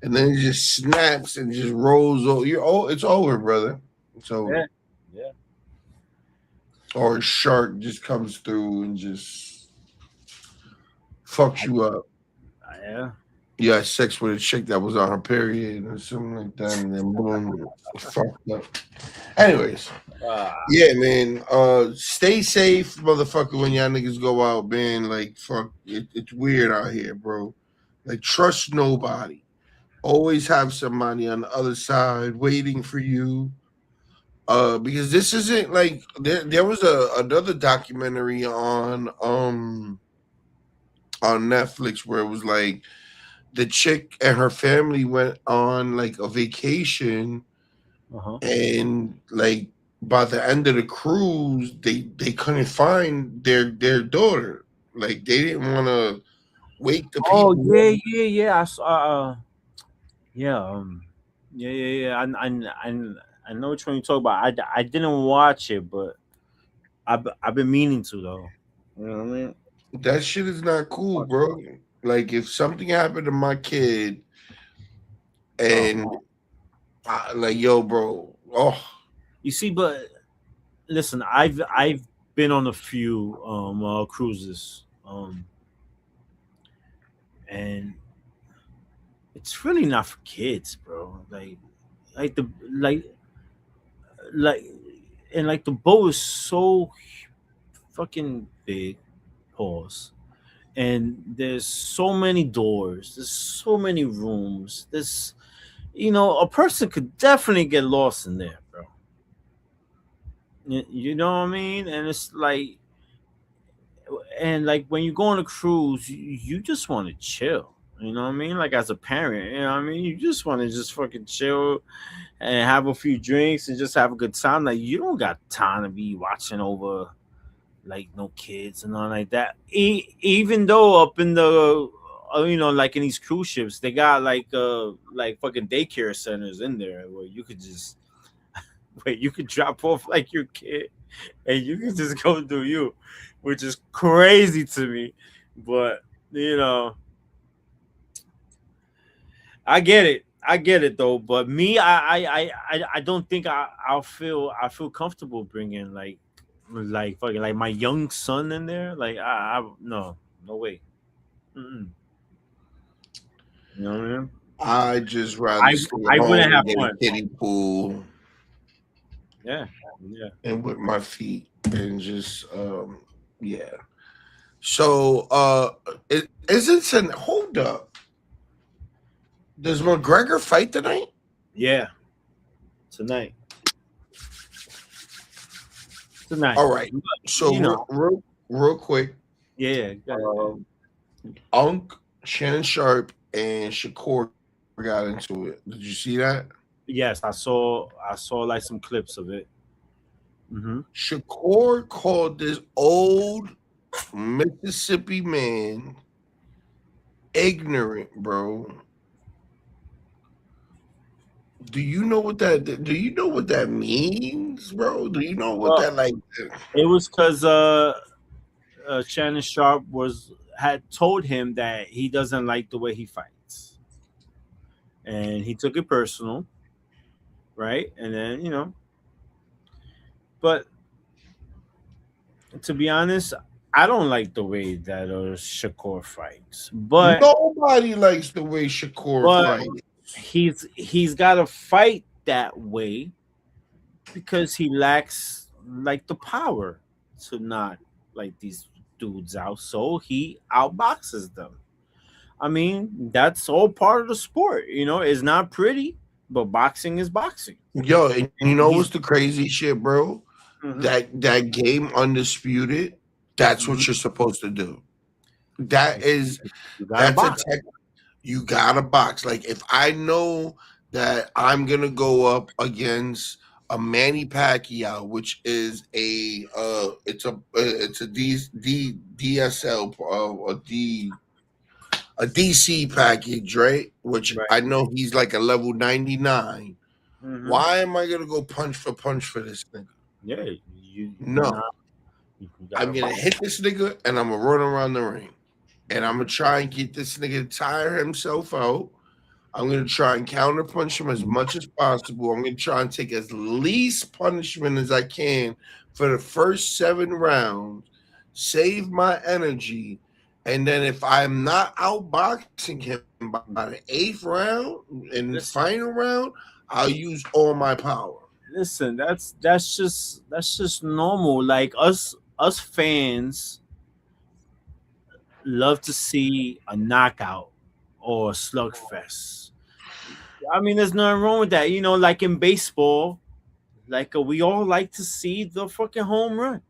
and then it just snaps and just rolls over. It's over, brother. So Yeah, yeah. or a shark just comes through and just fucks you up. Yeah. You had sex with a chick that was on her period or something like that, and then boom, fucked up. Anyways, yeah, man. Stay safe, motherfucker, when y'all niggas go out, man. Like, fuck, it's weird out here, bro. Like, trust nobody. Always have somebody on the other side waiting for you. Because this isn't like there was another documentary on Netflix where it was like the chick and her family went on like a vacation Uh-huh. and like by the end of the cruise they couldn't find their daughter. Like they didn't want to wake the Oh people yeah, up. yeah, yeah. I saw. Yeah. Yeah. I know which one you talk about. I didn't watch it, but I've been meaning to though. You know what I mean? That shit is not cool, bro. Like if something happened to my kid and like yo, bro, oh You see, but listen, I've been on a few cruises, and it's really not for kids, bro. Like the like and like the boat is so fucking big. Pause. And there's so many doors. There's so many rooms. There's, a person could definitely get lost in there, bro. You know what I mean? And it's like, and like when you go on a cruise, you just want to chill. You know what I mean? Like as a parent, you know what I mean? You just want to just fucking chill and have a few drinks and just have a good time. Like you don't got time to be watching over like no kids and all like that. Even though up in the like in these cruise ships, they got like fucking daycare centers in there where you could just where you could drop off like your kid and you can just go do you, which is crazy to me. But I get it. I get it though, but me, I don't think I feel comfortable bringing like fucking like my young son in there. Like I no way. Mm-mm. You know what I mean? I just rather I stay I home wouldn't have and get a fun. kiddie pool Yeah, yeah. and with my feet and just yeah. So isn't hold up. Does McGregor fight tonight? Yeah. Tonight. All right. So You know. real quick, Yeah. Unk, Shannon Sharp, and Shakur got into it. Did you see that? Yes, I saw like some clips of it. Mm-hmm. Shakur called this old Mississippi man ignorant, bro. Do you know what that? Do you know what that means, bro? Do you know what Well, that like? it was because Shannon Sharp had told him that he doesn't like the way he fights, and he took it personal, right? And then but to be honest, I don't like the way that Shakur fights, Nobody likes the way Shakur but fights. he's got to fight that way because he lacks like the power to not like these dudes out, so he outboxes them. I mean, that's all part of the sport. It's not pretty, but boxing is boxing. Yo, and you know He's what's the crazy shit, bro? Mhm, That game Undisputed, that's what mhm. you're supposed to do. That is You gotta that's a box. tech. You gotta box. Like if I know that I'm gonna go up against a Manny Pacquiao, which is it's a DSL a DC package, right? Which Right. I know he's like a level 99. Mhm. Why am I gonna go punch for this nigga? Yeah, you No, not. You I'm gotta gonna box. hit this nigga and I'm gonna run around the ring. And I'm gonna try and get this nigga to tire himself out. I'm gonna try and counter punch him as much as possible. I'm gonna try and take as least punishment as I can for the first 7 rounds, save my energy, and then if I'm not outboxing him by the 8th round and Listen, final round, I'll use all my power. listen. That's just normal. Like us fans love to see a knockout or a slugfest. I mean, there's nothing wrong with that. Like in baseball, like we all like to see the fucking home run.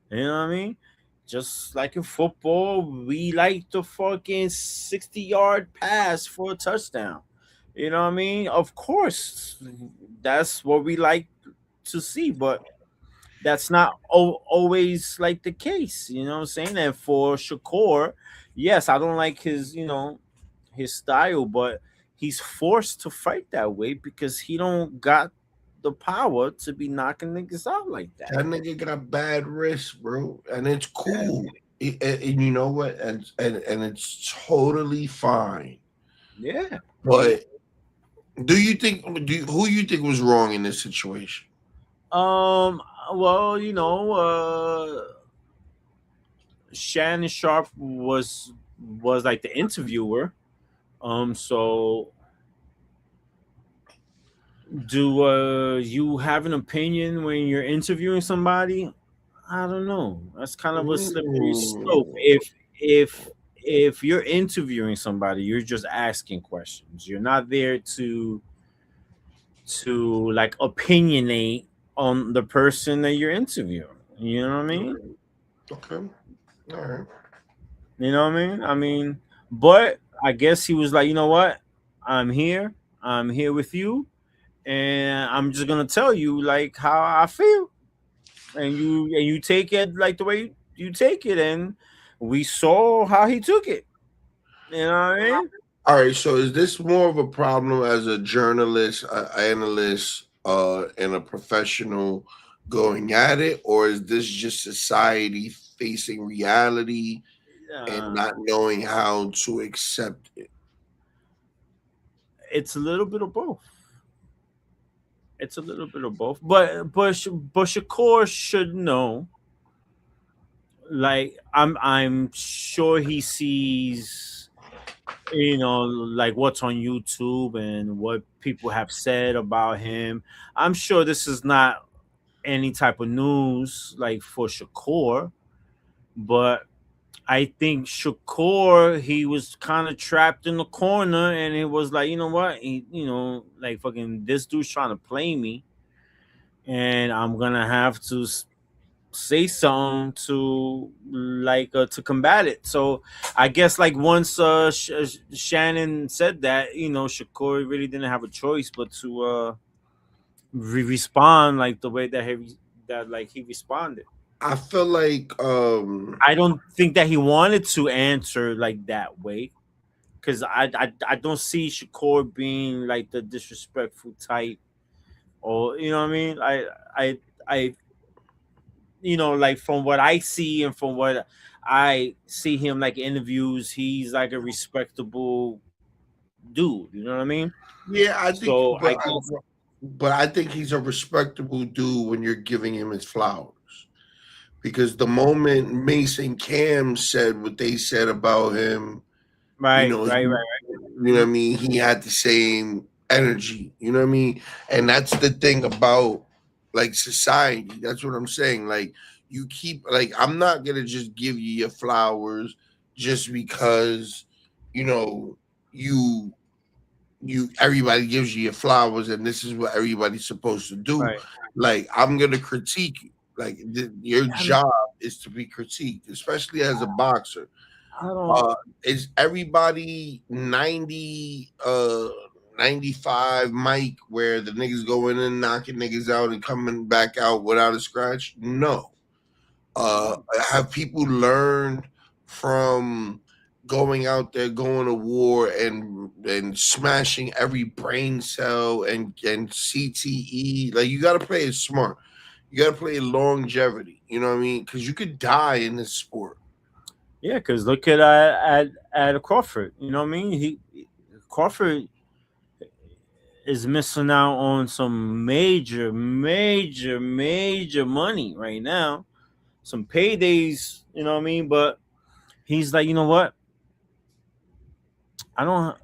You know what I mean? Just like in football, we like the fucking 60-yard pass for a touchdown. You know what I mean? Of course, that's what we like to see, but that's not always like the case. You know what I'm saying? And for Shakur, yes, I don't like his style, but he's forced to fight that way because he don't got the power to be knocking niggas out like that. That nigga got bad wrist, bro, and it's cool. And you know what? And it's totally fine. Yeah. But who you think was wrong in this situation? Well, Shannon Sharp was like the interviewer. So do you have an opinion when you're interviewing somebody? I don't know. That's kind of a slippery slope. If you're interviewing somebody, you're just asking questions. You're not there to like opinionate on the person that you're interviewing. You know what I mean? Okay, all right. You know what I mean? I mean, but I guess he was like, you know what? I'm here. I'm here with you, and I'm just gonna tell you like how I feel, and you take it like the way you take it, and we saw how he took it. You know what I mean? All right, so is this more of a problem as a journalist, analyst, and a professional going at it, or is this just society facing reality and Uh, not knowing how to accept it? it's a little bit of both. It's a little bit of both, but Shakur should know. Like I'm sure he sees, like what's on YouTube and what people have said about him. I'm sure this is not any type of news like for Shakur, but I think Shakur he was kind of trapped in the corner, and it was like, you know what, like fucking this dude's trying to play me, and I'm gonna have to say something to combat it. So I guess like once Shannon said that, Shakur really didn't have a choice but to respond like the way that he responded. I feel like I don't think that he wanted to answer like that way, because I don't see Shakur being like the disrespectful type, or you know what I mean. I like from what I see and from what I see him like interviews, he's like a respectable dude. You know what I mean? Yeah, I think, So I guess but I think he's a respectable dude when you're giving him his flowers. Because the moment Mason Cam said what they said about him, right, you right. know what I mean? He had the same energy, you know what I mean? And that's the thing about like society. That's what I'm saying. Like you keep like I'm not gonna just give you your flowers just because you know you everybody gives you your flowers and this is what everybody's supposed to do. Right. Like I'm gonna critique you. Like your I mean, job is to be critiqued, especially as a boxer. I don't. Is everybody 90 95 Mike where the niggas going in knocking niggas out and coming back out without a scratch? No. Have people learned from going out there, going to war and smashing every brain cell and CTE? Like you gotta play it smart. You gotta play longevity, you know what I mean? Because you could die in this sport. Yeah, because look at Crawford. You know what I mean? Crawford is missing out on some major money right now. Some paydays, you know what I mean? But he's like, you know what? I don't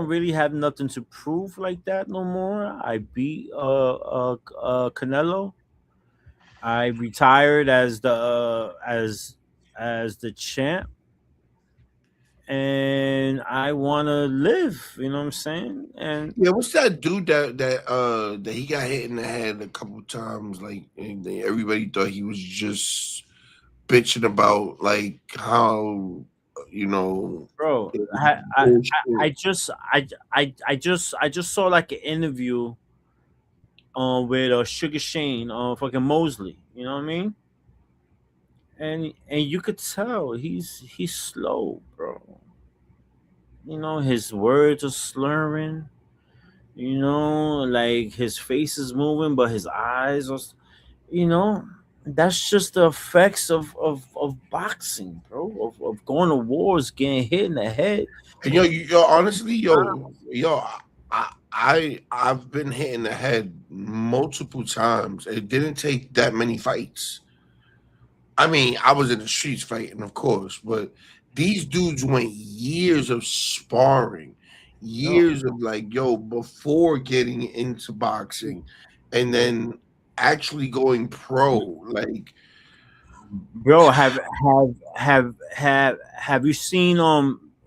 really have nothing to prove like that no more. I beat Canelo. I retired as the champ, and I want to live. You know what I'm saying? And Yeah, what's that dude that he got hit in the head a couple times? Like and everybody thought he was just bitching about like how bro, I just saw like an interview with Sugar Shane fucking Mosley. You know what I mean? And you could tell he's slow, bro. You know, his words are slurring. You know, like his face is moving, but his eyes are. You know, that's just the effects of boxing, bro. Of going to wars, getting hit in the head. And honestly, I've been hit in the head multiple times. It didn't take that many fights. I mean, I was in the streets fighting, of course, but these dudes went years of sparring, years of like, before getting into boxing, and then actually going pro. Like, bro, have you seen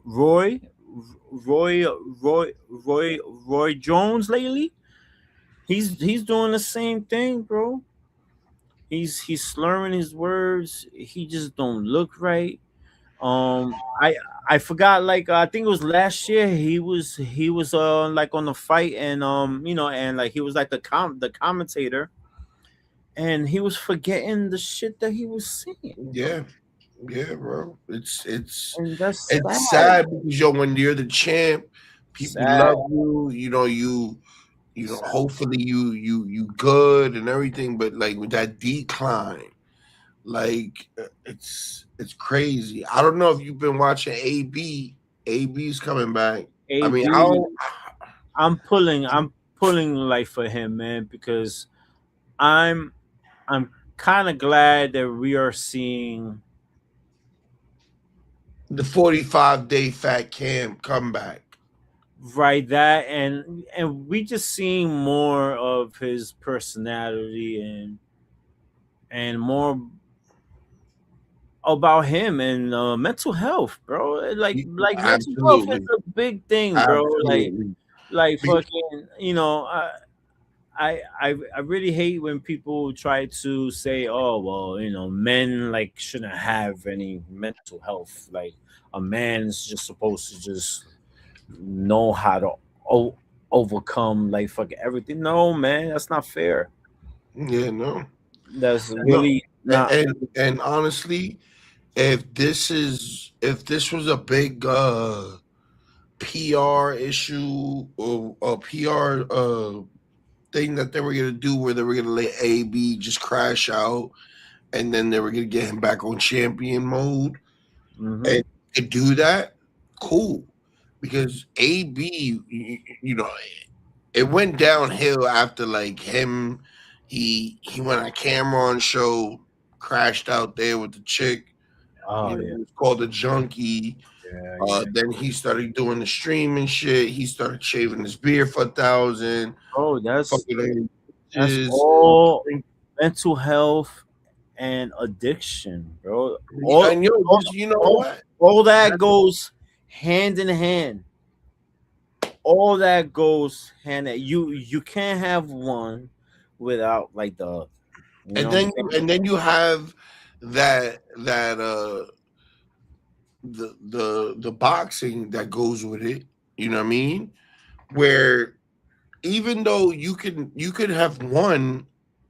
Roy Jones lately? He's doing the same thing, bro. He's slurring his words. He just don't look right. I forgot. Like I think it was last year. He was like on the fight, and and like he was like the commentator, and he was forgetting the shit that he was saying. yeah, bro. It's And that's sad because when you're the champ, people Sad. love you. Hopefully you good and everything, but like with that decline, like it's crazy. I don't know if you've been watching AB. AB's coming back. I mean, I'm pulling like for him, man, because I'm kind of glad that we are seeing the 45-day fat camp comeback. right that and we just seeing more of his personality and more about him and mental health, bro. Like mental health Absolutely. is a big thing, bro. Absolutely. Like fucking, I really hate when people try to say, oh well, men like shouldn't have any mental health. Like a man's just supposed to just know how to overcome like fucking everything. No, man, that's not fair. Yeah, no. That's really not. And honestly, if this was a big PR issue or a PR thing that they were gonna do where they were gonna let AB just crash out and then they were gonna get him back on champion mode Mhm. and to do that, cool. Because AB, you know, it went downhill after like him. He went on a Cameron show, crashed out there with the chick. Oh You know, yeah, it was called the Junkie. yeah. Then he started doing the streaming shit. He started shaving his beard for 1,000. Oh, that's Fucking all mental health and addiction, bro. and you know what? All that goes hand in hand. All that goes hand in you can't have one without like the other. You know what I'm saying? And then you have that the boxing that goes with it. You know what I mean? Where even though you could have won,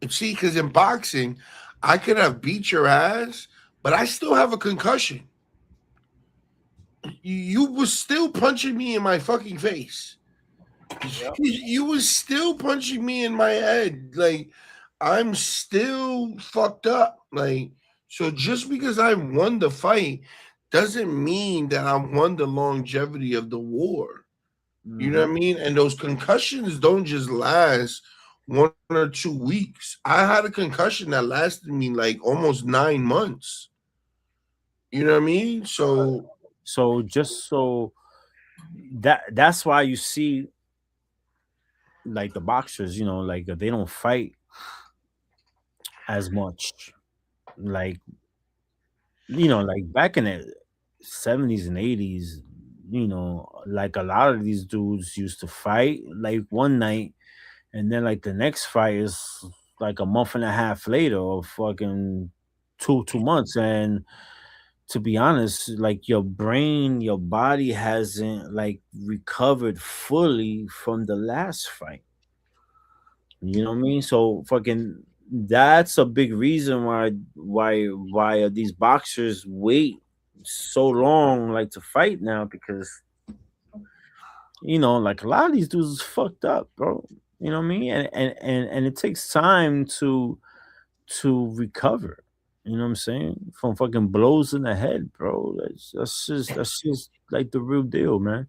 see, because in boxing, I could have beat your ass, but I still have a concussion. You was still punching me in my fucking face. Yep. You was still punching me in my head. Like I'm still fucked up. Like so, just because I won the fight doesn't mean that I won the longevity of the war. You know what I mean? And those concussions don't just last 1 or 2 weeks. I had a concussion that lasted me like almost 9 months. You know what I mean? So just so that's why you see like the boxers, you know, like they don't fight as much. Like, you know, like back in the 70s and 80s, you know, like a lot of these dudes used to fight like one night and then like the next fight is like a month and a half later or fucking two months. And to be honest, like your brain, your body hasn't like recovered fully from the last fight. You know what I mean? So fucking that's a big reason why these boxers wait so long like to fight now, because you know, like a lot of these dudes is fucked up, bro. You know what I mean? And it takes time to recover. You know what I'm saying? From fucking blows in the head, bro. That's just like the real deal, man.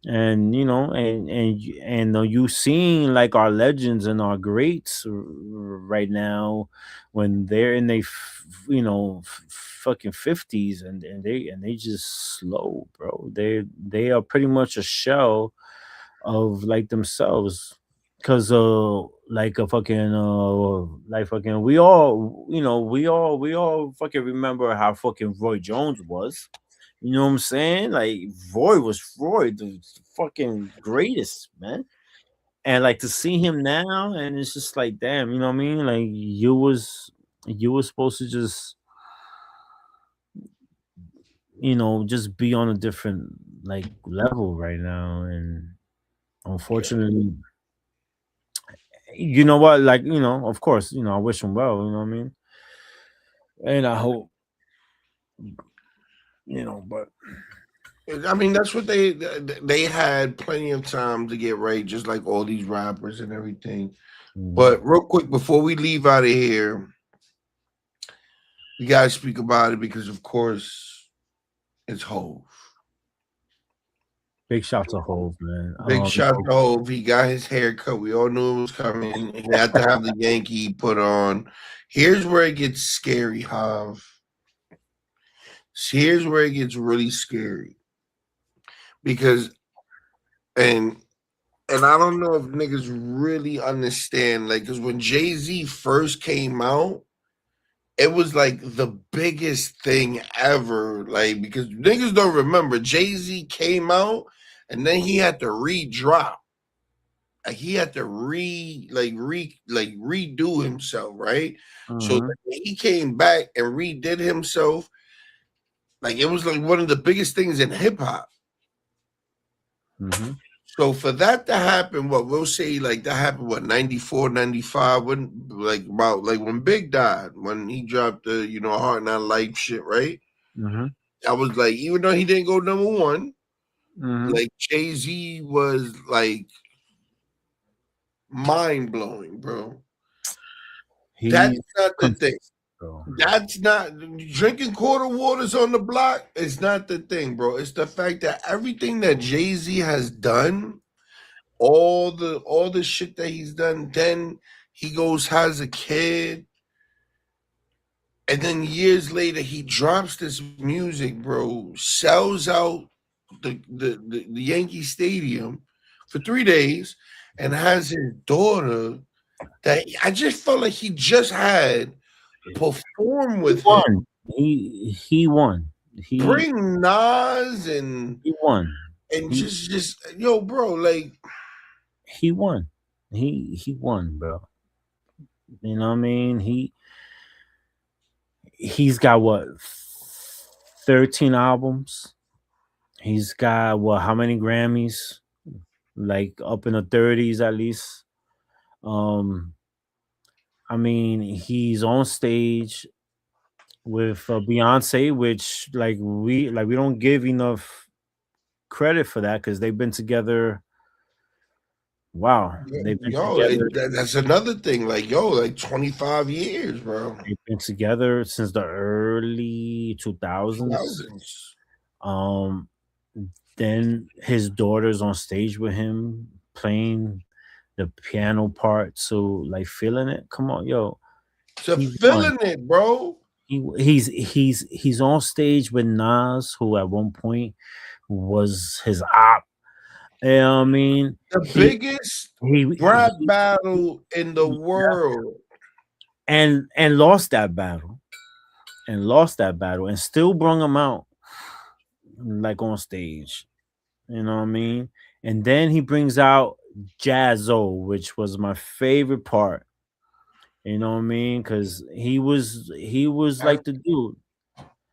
And you know, you seeing like our legends and our greats right now when they're in they fucking 50s and they just slow, bro. They are pretty much a shell of like themselves, because we all, you know, we all fucking remember how fucking Roy Jones was. You know what I'm saying? Like Roy was Roy, the fucking greatest, man. And like to see him now, and it's just like, damn, you know what I mean? Like you was supposed to just, you know, just be on a different like level right now. And unfortunately, you know what? Like, you know, of course, you know, I wish him well, you know what I mean? And I hope, you know, but I mean, that's what they had plenty of time to get right, just like all these rappers and everything. But real quick, before we leave out of here, we gotta speak about it because, of course, it's Hove. big shout to Hove, man. Big shout to Hove. He got his hair cut. We all knew it was coming. He had to have the Yankee put on. Here's where it gets scary, Hov. Here's where it gets really scary. Because and I don't know if niggas really understand, like, because when Jay-Z first came out, it was like the biggest thing ever. Like, because niggas don't remember, Jay-Z came out and then he had to re-drop. Like, he had to redo himself, right? So when he came back and redid himself, like, it was like one of the biggest things in hip-hop. So for that to happen, what we'll say, like that happened, what, 94, 95, when when Big died, when he dropped the, you know, Heart Not Life shit, right? I was like, even though he didn't go number one, Mhm. Like Jay-Z was like mind blowing, bro. That's He's not the thing. consistent, bro. That's not drinking quarter waters on the block is not the thing, bro. It's the fact that everything that Jay-Z has done, all the shit that he's done, then he goes, has a kid, and then years later he drops this music, bro, sells out the Yankee Stadium for 3 days, and has his daughter that I just felt like he just had perform He with him. won. He won. Bring Nas and He won. He- just yo, bro, like He won. He won, bro. You know what I mean? He's got what 13 albums. He's got what how many Grammys? Like up in the 30s at least. I mean, he's on stage with Beyonce, which we don't give enough credit for that because they've been together. Wow, they've been yo, together. that's another thing. Like yo, like 25 years, bro. They've been together since the early 2000s. Thousands. Then his daughter's on stage with him playing the piano part, so like feeling it. Come on, yo, So He feeling it, bro. he's on stage with Nas, who at one point was his op. You know what I mean? The biggest He rap battle in the world. and lost that battle, and still brung him out like on stage. You know what I mean? And then he brings out Jazzo, which was my favorite part. You know what I mean? Because he was like the dude.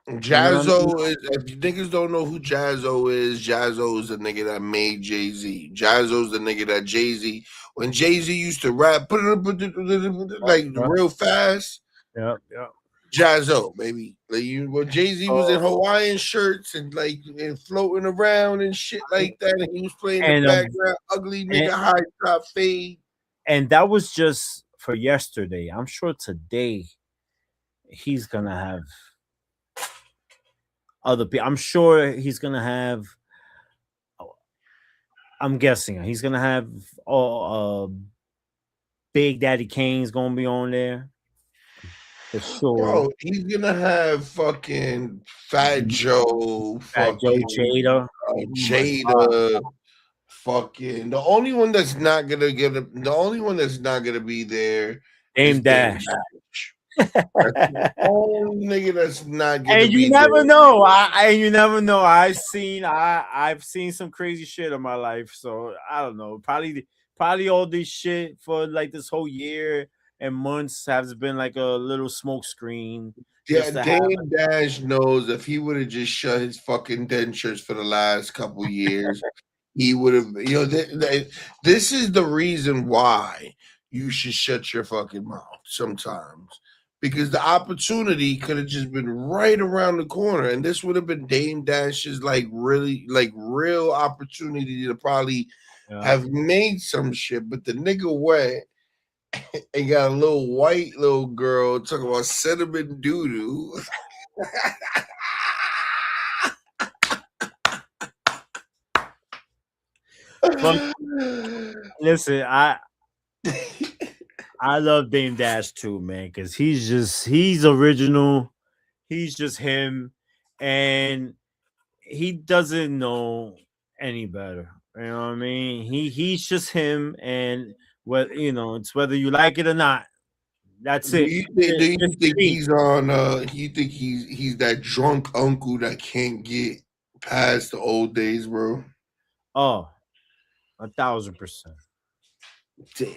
Jazzo is, if you niggas don't know who Jazzo is the nigga that made Jay-Z. Jazzo's the nigga that Jay-Z, when Jay-Z used to rap, like real fast, Yeah. Jazzo, baby. Like when Jay-Z was in Hawaiian shirts and like and floating around and shit like that, and he was playing And, the background, ugly nigga, high top fade. And that was just for yesterday. I'm sure today he's gonna have other people. I'm sure he's gonna have. I'm guessing he's gonna have Big Daddy Kane's gonna be on there for sure. Bro, he's gonna have fucking Fat Joe, Fat Joe, Jada, Jada. Fucking the only one that's not gonna be there. Dame is Dash. That's the only nigga that's not gonna And be you never there. know. You never know. I've seen some crazy shit in my life, so I don't know. Probably all this shit for like this whole year and months has been like a little smoke screen. Yeah, Dame Dash knows if he would have just shut his fucking dentures for the last couple years, he would have. This is the reason why you should shut your fucking mouth sometimes, because the opportunity could have just been right around the corner, and this would have been Dame Dash's real opportunity to probably have made some shit. But the nigga went and got a little white little girl talking about cinnamon doo-doo. Listen, I love Dame Dash too, man, because he's original. He's just him, and he doesn't know any better. You know what I mean? He's just him, and it's whether you like it or not. That's it. Do you think he's on? You think he's that drunk uncle that can't get past the old days, bro? Oh, 1,000%. Damn.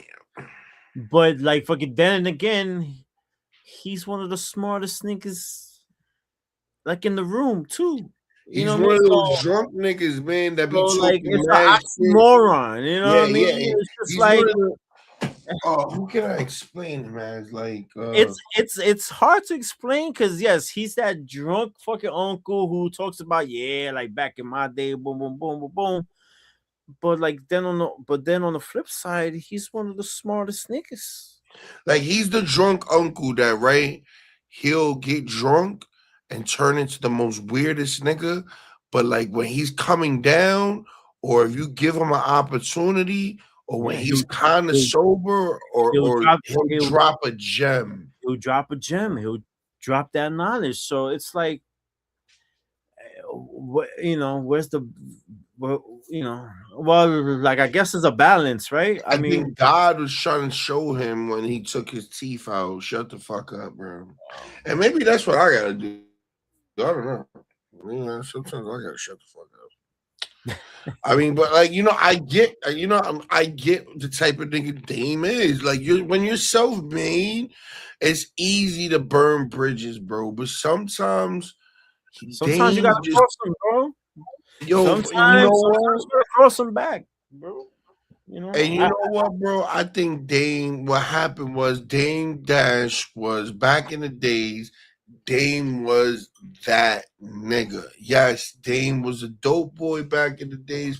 But like fucking then again, he's one of the smartest niggas like in the room too. He's one of those drunk niggas, man, that be talking like it's mad an oxymoron, you know what I mean? Yeah. It's just like Who can I explain, man? It's like It's hard to explain because yes, he's that drunk fucking uncle who talks about like back in my day, boom, boom, boom, boom, boom. But like then on the flip side, he's one of the smartest niggas. like he's the drunk uncle that right. He'll get drunk and turn into the most weirdest nigga, but like when he's coming down, or if you give him an opportunity, or when Yeah, he's kind of he'll, sober, he'll or drop he'll drop a gem. he'll drop a gem. He'll drop that knowledge. So it's like, what where's the, well, well, like I guess it's a balance, right? I think God was trying to show him when he took his teeth out. Shut the fuck up, bro. And maybe that's what I gotta do. I don't know. Sometimes I gotta shut the fuck up. I mean, but like I get, I get the type of nigga Dame is. Like when you're self-made, it's easy to burn bridges, bro. But sometimes you gotta just, cross them, bro. yo, Sometimes you gotta cross them back, bro. And you know what, bro? I think Dame, what happened was Dame Dash was back in the days. Dame was that nigga. Yes, Dame was a dope boy back in the days.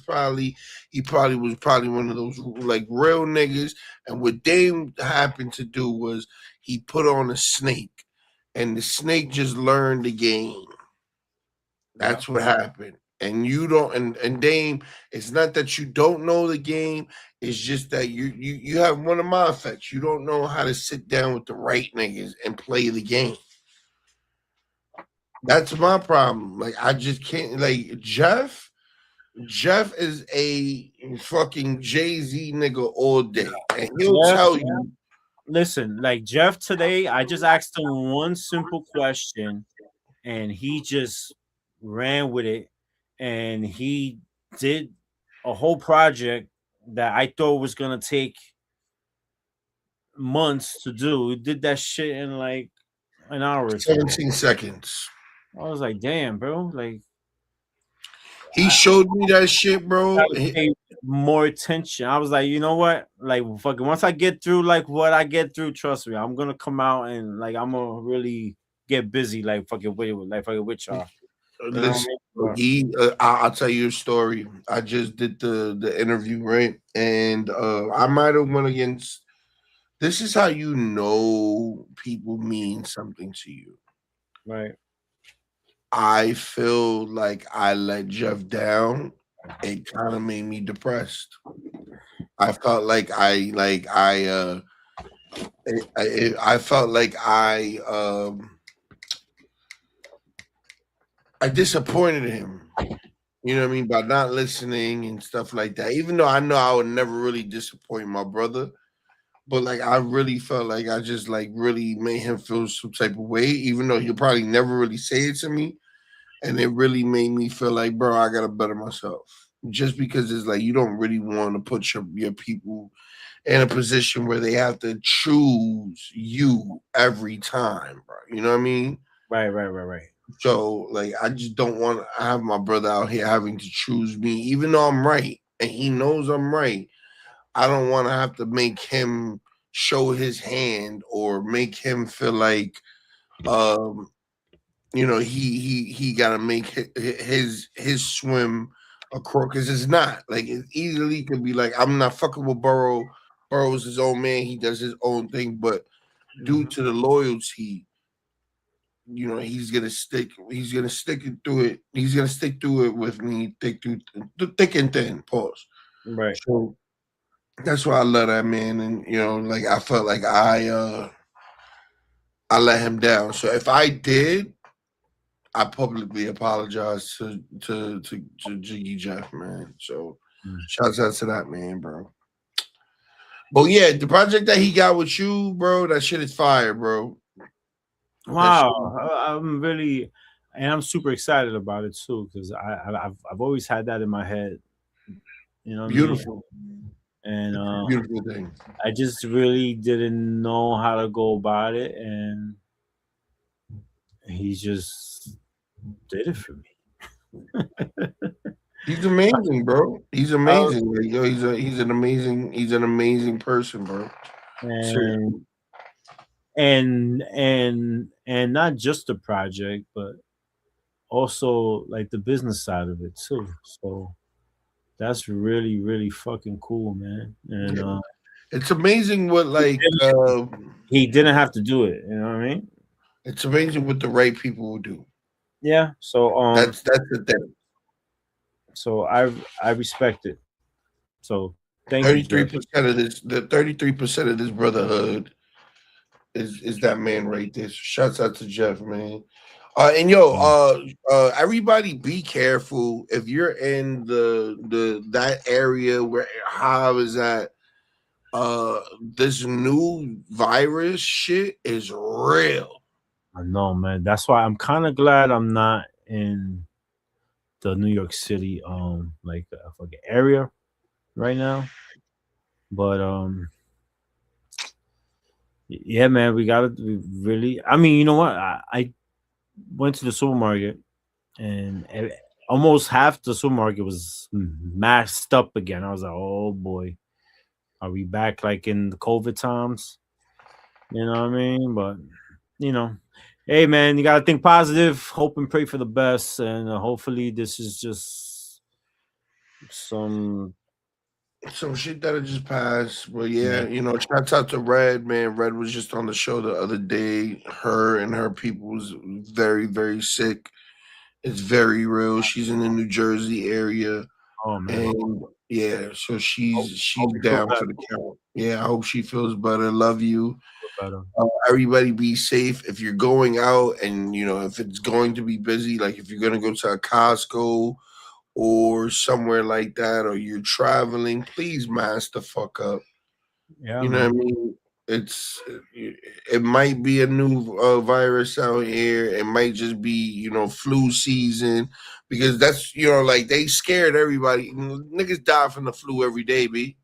He probably was one of those like real niggas. And what Dame happened to do was he put on a snake, and the snake just learned the game. That's what happened. And you don't, and Dame, it's not that you don't know the game, it's just that you have one of my effects. You don't know how to sit down with the right niggas and play the game. That's my problem. Like I just can't. Like Jeff is a fucking Jay-Z nigga all day, and he'll tell you. Listen, like Jeff today, I just asked him one simple question, and he just ran with it, and he did a whole project that I thought was gonna take months to do. He did that shit in like an hour or 17 seconds. I was like, damn, bro. Like he showed me that shit, bro. Pay more attention. I was like, you know what? Like fucking once I get through like what I get through, trust me, I'm gonna come out and like I'm gonna really get busy like fucking with y'all. Listen, I'll tell you a story. I just did the interview, right? And I might have went against. This is how you know people mean something to you, right? I feel like I let Jeff down. It kind of made me depressed. I felt like I felt like I disappointed him. You know what I mean? By not listening and stuff like that. Even though I know I would never really disappoint my brother. But like I really felt like I just like really made him feel some type of way, even though he'll probably never really say it to me. And it really made me feel like, bro, I gotta better myself. Just because it's like you don't really want to put your people in a position where they have to choose you every time, bro. You know what I mean? Right. So like I just don't want to have my brother out here having to choose me, even though I'm right and he knows I'm right. I don't want to have to make him show his hand or make him feel like he got to make his swim across, because it's not like it easily could be like I'm not fucking with Burrow. Burrow's his own man, he does his own thing, but due to the loyalty, he's gonna stick it through it. He's gonna stick through it with me, thick and thin. Pause. Right. So that's why I love that man, and like I felt like I let him down. So if I did, I publicly apologize to Jiggy Jeff, man. So shouts out to that man, bro. But yeah, the project that he got with you, bro, that shit is fire, bro. Wow, I'm super excited about it too, because I've always had that in my head. Beautiful. And beautiful thing. I just really didn't know how to go about it, and he just did it for me. He's amazing, bro. He's amazing. He's an amazing person, bro. and and not just the project, but also like the business side of it too. So that's really really fucking cool, man. And Yeah. It's amazing what like he didn't have to do it. You know what I mean? it's amazing what the right people will do. Yeah. So That's the thing. so I respect it. So thank you, 33% Jeff. of this, the 33% of this brotherhood is that man right there. So shouts out to Jeff, man. And yo, everybody be careful if you're in the that area where Hav is at. This new virus shit is real. I know, man. That's why I'm kind of glad I'm not in the New York City fucking area right now. But yeah, man, we gotta really. I mean, you know what? I went to the supermarket and almost half the supermarket was masked up again. I was like, oh boy, are we back like in the COVID times? You know what I mean? But you know, hey man, you gotta think positive, hope and pray for the best, and hopefully this is just some. Some shit that just passed. But Yeah. yeah, shouts out to Red, man. Red was just on the show the other day. Her and her people was very, very sick. It's very real. She's in the New Jersey area. Oh man, And yeah, so she's hope you feel down better. for the count. Yeah, I hope she feels better. Love you. Feel better. Everybody be safe. If you're going out and if it's going to be busy, like if you're gonna go to a Costco or somewhere like that, or you're traveling, please mask the fuck up. Yeah, You know man. what I mean? It might be a new virus out here. It might just be flu season because that's like they scared everybody. Niggas die from the flu every day, b.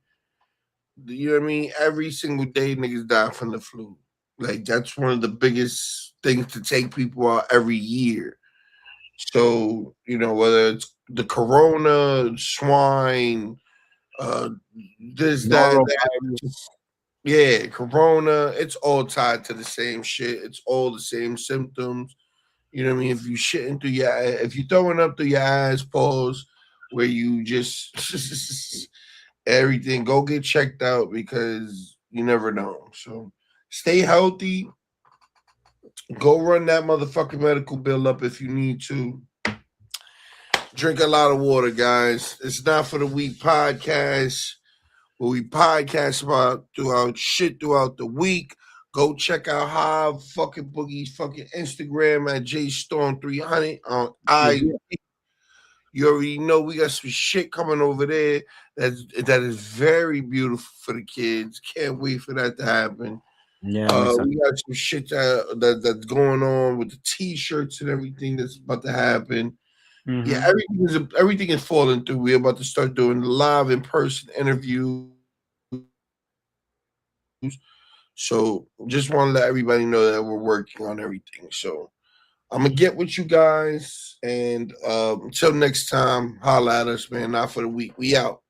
You know what I mean? Every single day, niggas die from the flu. Like that's one of the biggest things to take people out every year. So whether it's the corona, swine, uh, this, that, Norovirus. yeah, corona, it's all tied to the same shit. It's all the same symptoms. You know what I mean? If you shitting through if you throwing up through your eyes, pause, where you just everything, go get checked out because you never know. So stay healthy. Go run that motherfucking medical bill up if you need to. Drink a lot of water, guys. It's Not For The Week podcast, where we podcast about throughout the week. Go check out Hive fucking Boogie's fucking Instagram at JStorm300 on IG. You already know we got some shit coming over there that is very beautiful for the kids. Can't wait for that to happen. Yeah, We got some shit that's going on with the t-shirts and everything that's about to happen. mm-hmm. Yeah, everything is falling through. We're about to start doing live in-person interviews. So just want to let everybody know that we're working on everything. So I'm gonna get with you guys, and until next time, holla at us, man. Not For The Week. We out.